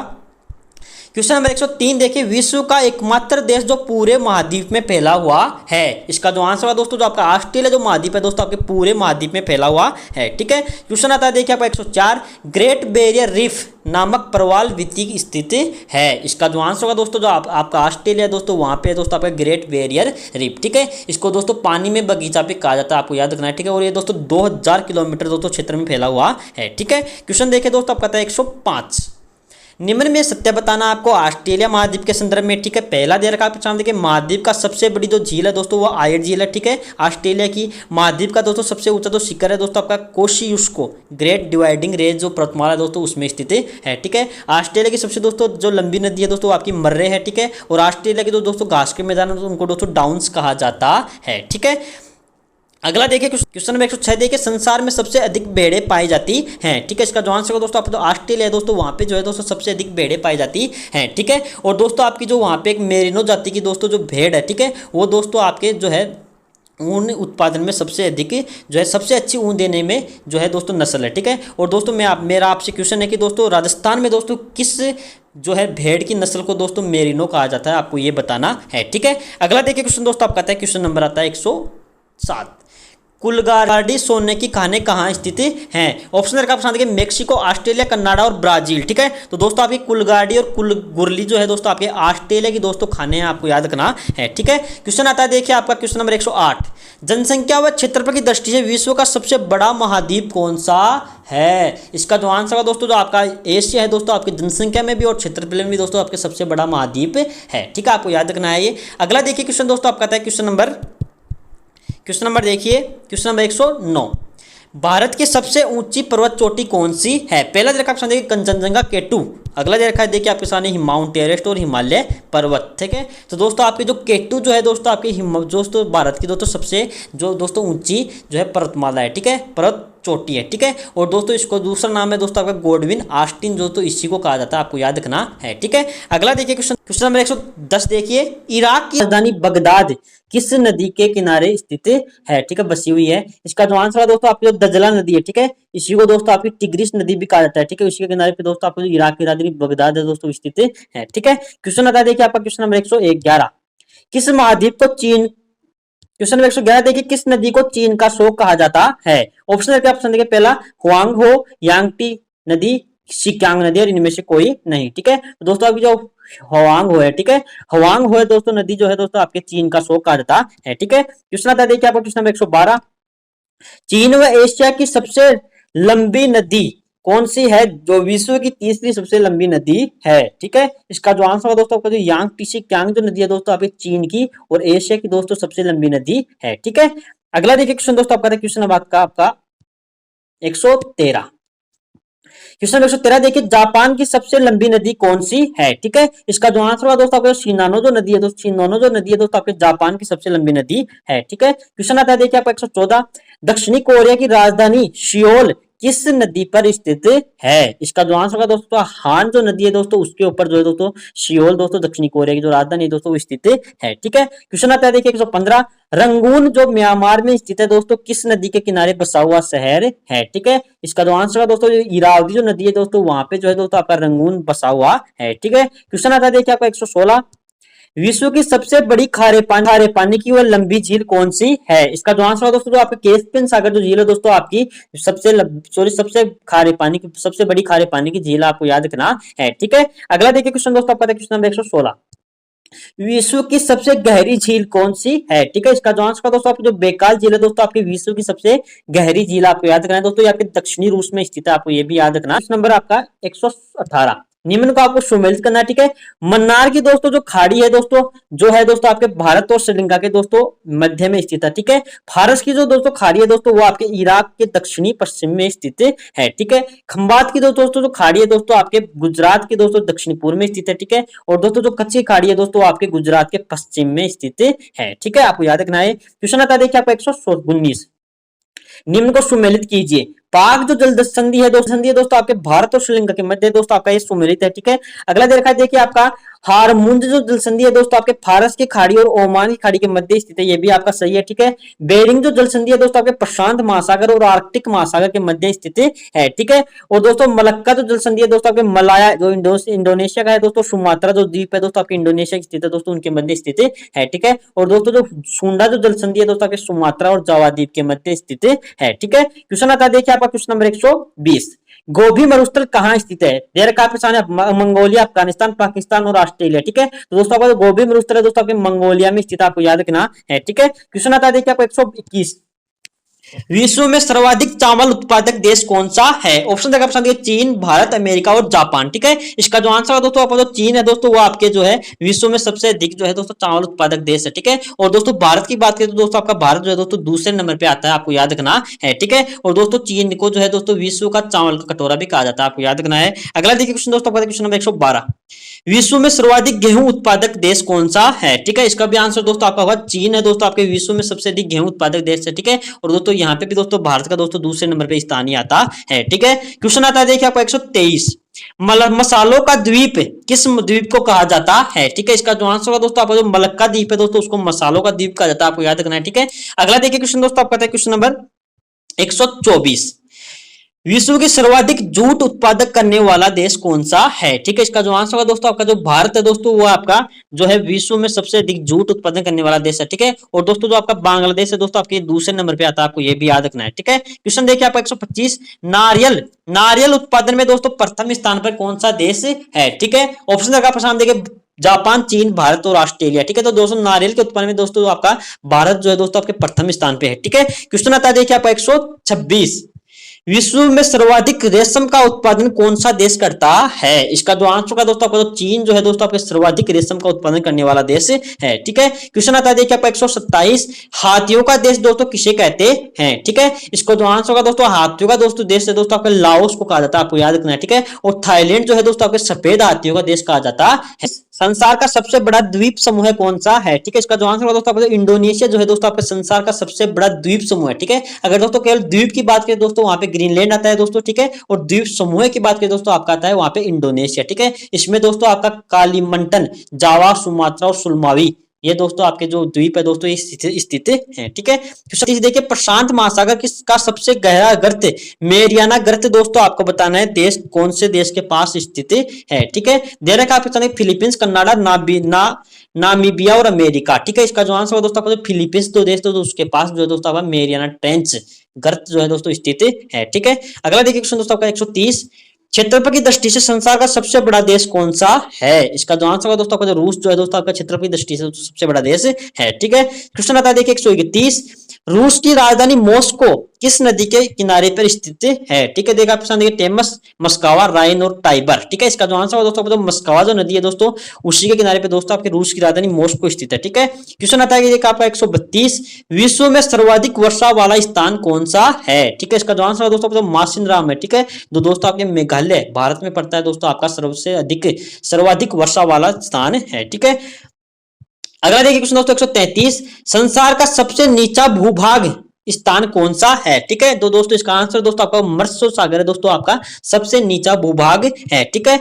क्वेश्चन नंबर 103 देखिए, विश्व का एकमात्र देश जो पूरे महाद्वीप में फैला हुआ है। इसका जो आंसर है दोस्तों जो आपका ऑस्ट्रेलिया जो महाद्वीप है दोस्तों आपके पूरे महाद्वीप में फैला हुआ है, ठीक है। क्वेश्चन आता है देखिए आपका 104, ग्रेट बैरियर रीफ नामक प्रवाल विति स्थित है। इसका जो आंसर होगा दोस्तों जो आपका ऑस्ट्रेलिया दोस्तों वहां पे दोस्तों आपका ग्रेट बैरियर रीफ, ठीक है। इसको दोस्तों पानी में बगीचा भी कहा जाता है, आपको याद रखना है, ठीक है। और ये दोस्तों 2000 किलोमीटर दोस्तों क्षेत्र में फैला हुआ है, ठीक है। क्वेश्चन देखिए दोस्तों आपका था 105, निम्न में सत्य बताना आपको ऑस्ट्रेलिया महाद्वीप के संदर्भ में, ठीक है। पहला दे रखा आपके सामने देखिए, महाद्वीप का सबसे बड़ी जो झील है दोस्तों वो आयर झील है, ठीक है, ऑस्ट्रेलिया की। महाद्वीप का दोस्तों सबसे ऊंचा जो शिखर है दोस्तों आपका कोशियुस्को ग्रेट डिवाइडिंग रेंज जो पर्वतमाला दोस्तों उसमें स्थित है, ठीक है। ऑस्ट्रेलिया की सबसे दोस्तों जो लंबी नदी है दोस्तों आपकी मर्रे है, ठीक है। और ऑस्ट्रेलिया के जो दोस्तों घास के मैदान है उनको दोस्तों डाउन्स कहा जाता है, ठीक है। अगला देखिए क्वेश्चन नंबर 106 देखिए, संसार में सबसे अधिक भेड़ें पाई जाती हैं, ठीक है। इसका जो आंसर है दोस्तों आपका जो ऑस्ट्रेलिया है दोस्तों वहाँ पे जो है दोस्तों सबसे अधिक भेड़ें पाई जाती हैं, ठीक है। और दोस्तों आपकी जो वहाँ पे एक मेरिनो जाति की दोस्तों जो भेड़ है, ठीक है, वो दोस्तों आपके जो है ऊन उत्पादन में सबसे अधिक जो है सबसे अच्छी ऊन देने में जो है दोस्तों नस्ल है, ठीक है। और दोस्तों मेरा आपसे क्वेश्चन है कि दोस्तों राजस्थान में दोस्तों किस जो है भेड़ की नस्ल को दोस्तों मेरिनो कहा जाता है, आपको ये बताना है, ठीक है। अगला देखिए क्वेश्चन दोस्तों आपका आता है, क्वेश्चन नंबर आता है 107, कुलगार्डी सोने की खाने कहाँ स्थित हैं। ऑप्शन रखा आपके सामने मेक्सिको, ऑस्ट्रेलिया, कनाडा और ब्राजील, ठीक है। तो दोस्तों आपकी कुलगार्डी और कुलगुरली जो है दोस्तों आपके ऑस्ट्रेलिया की दोस्तों खाने हैं, आपको याद रखना है, ठीक है। क्वेश्चन आता है देखिए आपका क्वेश्चन नंबर 108, जनसंख्या व क्षेत्रफल की दृष्टि से विश्व का सबसे बड़ा महाद्वीप कौन सा है। इसका जो आंसर है दोस्तों जो आपका एशिया है दोस्तों आपकी जनसंख्या में भी और क्षेत्रफल में भी दोस्तों आपके सबसे बड़ा महाद्वीप है, ठीक है, आपको याद रखना है ये। अगला देखिए क्वेश्चन दोस्तों आपका आता है क्वेश्चन नंबर देखिए क्वेश्चन नंबर 109, भारत की सबसे ऊंची पर्वत चोटी कौन सी है। पहला दे रखा आपके सामने कंचनजंगा केटू, अगला दे रखा है देखिए आपके सामने माउंट एवरेस्ट और हिमालय पर्वत, ठीक है। तो दोस्तों आपके जो केटू जो है दोस्तों आपकी दोस्तों भारत की दोस्तों सबसे जो दोस्तों ऊंची जो है पर्वतमाला है, ठीक है, पर्वत चोटी है, ठीक है। और दोस्तों इसको दूसरा नाम है दोस्तों आपका गोडविन ऑस्टिन दोस्तों इसी को कहा जाता है, आपको याद रखना है, ठीक है। अगला देखिए क्वेश्चन नंबर 110 देखिए, इराक की राजधानी बगदाद किस नदी के किनारे स्थित है, ठीक है, बसी हुई है। इसका जो आंसर है दोस्तों आपकी जो दजला नदी है, ठीक है, इसी को दोस्तों आपकी टिग्रिस नदी भी कहा जाता है, ठीक है। इसी के किनारे पे दोस्तों आपको इराक की राजधानी बगदाद है दोस्तों स्थित है, ठीक है। क्वेश्चन आता है देखिए आपका क्वेश्चन नंबर 111, किस महाद्वीप को चीन, क्वेश्चन नंबर 111 देखिए, किस नदी को चीन का शोक कहा जाता है। ऑप्शन है ऑप्शन देखिए, पहला हुआंग हो, यांगटी नदी, सिक्यांग नदी और इनमें से कोई नहीं, ठीक है। तो दोस्तों अभी जो हवांग हो है, ठीक है, हवांग हो है दोस्तों नदी जो है दोस्तों आपके चीन का शोक कहा जाता है, ठीक है। क्वेश्चन आता है देखिए आपको क्वेश्चन नंबर 112, चीन व एशिया की सबसे लंबी नदी कौन सी है जो विश्व की तीसरी सबसे लंबी नदी है, ठीक है। इसका जो आंसर है दोस्तों आपका जो यांग टीसी क्यांग जो नदी है दोस्तों आपकी चीन की और एशिया की दोस्तों सबसे लंबी नदी है, ठीक है। अगला देखिए क्वेश्चन दोस्तों आपका क्वेश्चन नंबर आपका 113, क्वेश्चन नंबर 113 देखिए, जापान की सबसे लंबी नदी कौन सी है, ठीक है। इसका जो आंसर होगा दोस्तों आपको शिनानो जो नदी है दोस्तों, शिनानो जो नदी है दोस्तों आपके जापान की सबसे लंबी नदी है, ठीक है। क्वेश्चन आता है देखिए आपका 114, दक्षिणी कोरिया की राजधानी सियोल किस नदी पर स्थित है। इसका जो आंसर होगा दोस्तों हान जो नदी है दोस्तों उसके ऊपर जो है दोस्तों सियोल दोस्तों दक्षिणी कोरिया की जो राजधानी है दोस्तों वो स्थित है, ठीक है। क्वेश्चन आता है देखिए 115, रंगून जो म्यांमार में स्थित है दोस्तों किस नदी के किनारे बसा हुआ शहर है, ठीक है। इसका जो आंसर है दोस्तों इरावदी जो नदी है दोस्तों वहां पे जो है दोस्तों आपका रंगून बसा हुआ है, ठीक है। क्वेश्चन आता है देखिए आपका 116, विश्व की सबसे बड़ी खारे पानी की वह लंबी झील कौन सी है। इसका जो आंसर है दोस्तों जो आपके कैस्पियन सागर जो झील है दोस्तों आपकी सबसे खारे पानी की सबसे बड़ी खारे पानी की झील आपको याद रखना है, ठीक है। अगला देखिए क्वेश्चन दोस्तों आपका क्वेश्चन नंबर 116, विश्व की सबसे गहरी झील कौन सी है, ठीक है। इसका जो आंसर है दोस्तों आपकी जो बेकाल झील है दोस्तों आपकी विश्व की सबसे गहरी झील आपको याद रखना है दोस्तों, ये आपके दक्षिणी रूस में स्थित है, आपको ये भी याद रखना। नंबर आपका 118, निम्न को आपको सुमेलित करना है, ठीक है। मन्नार की दोस्तों जो खाड़ी है दोस्तों, जो है दोस्तों आपके भारत और श्रीलंका के दोस्तों मध्य में स्थित है, ठीक है। फारस की जो दोस्तों खाड़ी है दोस्तों, वो आपके इराक के दक्षिणी पश्चिम में स्थित है, ठीक है। खंबात की दोस्तों जो खाड़ी है दोस्तों, आपके गुजरात के दोस्तों दक्षिणी पूर्व में स्थित है, ठीक है। और दोस्तों जो कच्ची खाड़ी है दोस्तों, आपके गुजरात के पश्चिम में स्थित है, ठीक है। आपको याद रखना है। क्वेश्चन आता है देखिए आपको 119, निम्न को सुमेलित कीजिए। पाक जो जल संधि है दोस्तों आपके भारत और श्रीलंका के मध्य दोस्तों आपका ये सुमेलित है, ठीक है। अगला देखा देखिए आपका हारमुंज जो जल संधि है दोस्तों आपके फारस की खाड़ी और ओमान की खाड़ी के मध्य स्थित है, ये भी आपका सही है, ठीक है। बेरिंग जो जल संधि है दोस्तों आपके प्रशांत महासागर और आर्कटिक महासागर के मध्य स्थित है, ठीक है। और दोस्तों मलक्का जो जल संधि है दोस्तों आपके मलाया जो इंडोनेशिया का है दोस्तों, सुमात्रा जो द्वीप है दोस्तों आपके इंडोनेशिया स्थित है दोस्तों, उनके मध्य स्थित है, ठीक है। और दोस्तों जो सुंडा जो जल संधि है दोस्तों आपके सुमात्रा और जावा द्वीप के मध्य स्थित है, ठीक है। क्वेश्चन आता है देखिए आपका क्वेश्चन नंबर 120, गोभी मरुस्थल कहाँ स्थित है? देर काफी सारे मंगोलिया, अफगानिस्तान, पाकिस्तान और ऑस्ट्रेलिया, ठीक है। तो दोस्तों आपका गोभी मरुस्थल है दोस्तों आपके मंगोलिया में स्थित, आपको याद रखना है, ठीक है। क्वेश्चन आता है देखिए आपको 121, विश्व में सर्वाधिक चावल उत्पादक देश कौन सा है? ऑप्शन देखा पसंद चीन, भारत, अमेरिका और जापान, ठीक है। इसका जो आंसर है दोस्तों आपका जो चीन है दोस्तों, वो आपके जो है विश्व में सबसे अधिक जो है दोस्तों चावल उत्पादक देश है, ठीक है। और दोस्तों भारत की बात करें तो दोस्तों आपका भारत जो है दोस्तों दूसरे नंबर पे आता है, आपको याद रखना है, ठीक है। और दोस्तों चीन को जो है दोस्तों विश्व का चावल का कटोरा भी कहा जाता है, आपको याद रखना है। अगला देखिए क्वेश्चन दोस्तों आपका क्वेश्चन नंबर 112, विश्व में सर्वाधिक गेहूं उत्पादक देश कौन सा है? ठीक है, इसका भी आंसर दोस्तों आपका होगा चीन है दोस्तों, आपके विश्व में सबसे अधिक गेहूं उत्पादक देश है, ठीक है। और दोस्तों यहाँ पे भी दोस्तों भारत का दोस्तों दूसरे नंबर पे स्थान आता है, ठीक है। क्वेश्चन आता है देखिए आपको 123, मसालों का द्वीप किस द्वीप को कहा जाता है? ठीक है, इसका जो आंसर होगा दोस्तों आपका जो मलक्का द्वीप है दोस्तों, उसको मसालों का द्वीप कहा जाता है, आपको याद रखना है, ठीक है। अगला देखिए क्वेश्चन दोस्तों आपका क्वेश्चन नंबर 124, विश्व के सर्वाधिक जूट उत्पादक करने वाला देश कौन सा है? ठीक है, इसका जो आंसर होगा दोस्तों आपका जो भारत है दोस्तों, वो आपका जो है विश्व में सबसे अधिक जूट उत्पादन करने वाला देश है, ठीक है। और दोस्तों जो आपका बांग्लादेश है दोस्तों आपके दूसरे नंबर पे आता है, आपको ये भी याद रखना है, ठीक है। क्वेश्चन देखिए आपका 125, नारियल उत्पादन में दोस्तों प्रथम स्थान पर कौन सा देश है? ठीक है, ऑप्शन देखा प्रशांत देखिए जापान, चीन, भारत और ऑस्ट्रेलिया, ठीक है। तो दोस्तों नारियल के उत्पादन में दोस्तों आपका भारत जो है दोस्तों आपके प्रथम स्थान पे है, ठीक है। क्वेश्चन आता है देखिए आपका 126, विश्व में सर्वाधिक रेशम का उत्पादन कौन सा देश करता है? इसका जो आंसर होगा दोस्तों आपका चीन जो है दोस्तों आपके सर्वाधिक रेशम का उत्पादन करने वाला देश है, ठीक है। क्वेश्चन आता है देखिए आपका 127, हाथियों का देश दोस्तों किसे कहते हैं? ठीक है, इसको जो आंसर होगा दोस्तों हाथियों का दोस्तों देश है दोस्तों आपका लाओस को कहा जाता है, आपको याद रखना है, ठीक है। और थाईलैंड जो है दोस्तों आपके सफेद हाथियों का देश कहा जाता है। संसार का सबसे बड़ा द्वीप समूह कौन सा है? ठीक है, इसका जो आंसर होगा दोस्तों आपका इंडोनेशिया जो है दोस्तों आपके संसार का सबसे बड़ा द्वीप समूह है, ठीक है। अगर दोस्तों केवल द्वीप की बात करें दोस्तों, वहां पे ग्रीनलैंड आता है दोस्तों, ठीक है। और द्वीप समूह की बात करें दोस्तों आपका आता है वहां पे इंडोनेशिया, ठीक है। इसमें दोस्तों आपका कालीमंटन, जावा, सुमात्रा और सुलमावी, ये दोस्तों आपके जो द्वीप है दोस्तों ये स्थित है, ठीक है। देखिए प्रशांत महासागर का सबसे गहरा गर्त मेरियाना गर्त दोस्तों आपको बताना है देश कौन से देश के पास स्थित है, ठीक है। दे रखा आपके फिलीपींस, कनाडा, नामीबिया और अमेरिका, ठीक है। इसका जो आंसर है दोस्तों आपको फिलीपींस तो देश तो उसके पास जो है दोस्तों आपका मेरियाना ट्रेंच गर्त जो है दोस्तों स्थित है, ठीक है। अगला देखिए क्वेश्चन दोस्तों आपका 130, क्षेत्रफल की दृष्टि से संसार का सबसे बड़ा देश कौन सा है? इसका जो आंसर होगा दोस्तों आपका रूस जो है दोस्तों आपका क्षेत्रफल की दृष्टि से सबसे बड़ा देश है, ठीक है। क्वेश्चन आता है देखिए 131, रूस की राजधानी मॉस्को किस नदी के किनारे पर स्थित है? ठीक है, देखा आपके देखिए टेमस, मस्कावा, राइन और टाइबर, ठीक है। इसका जो आंसर होगा दोस्तों मस्कावा जो नदी है दोस्तों उसी के किनारे पे दोस्तों आपके रूस की राजधानी मॉस्को स्थित है, ठीक है। क्वेश्चन आता है आपका 132, विश्व में सर्वाधिक वर्षा वाला स्थान कौन सा है? ठीक है, इसका जो आंसर है दोस्तों मासिनराम है, ठीक है। जो दोस्तों आपके मेघालय भारत में पड़ता है दोस्तों आपका सर्वाधिक वर्षा वाला स्थान है, ठीक है। अगला देखिए क्वेश्चन दोस्तों 133, संसार का सबसे नीचा भूभाग स्थान कौन सा है? ठीक है, तो दोस्तों इसका आंसर दोस्तों आपका मत्स्य सागर है दोस्तों आपका सबसे नीचा भूभाग है, ठीक है।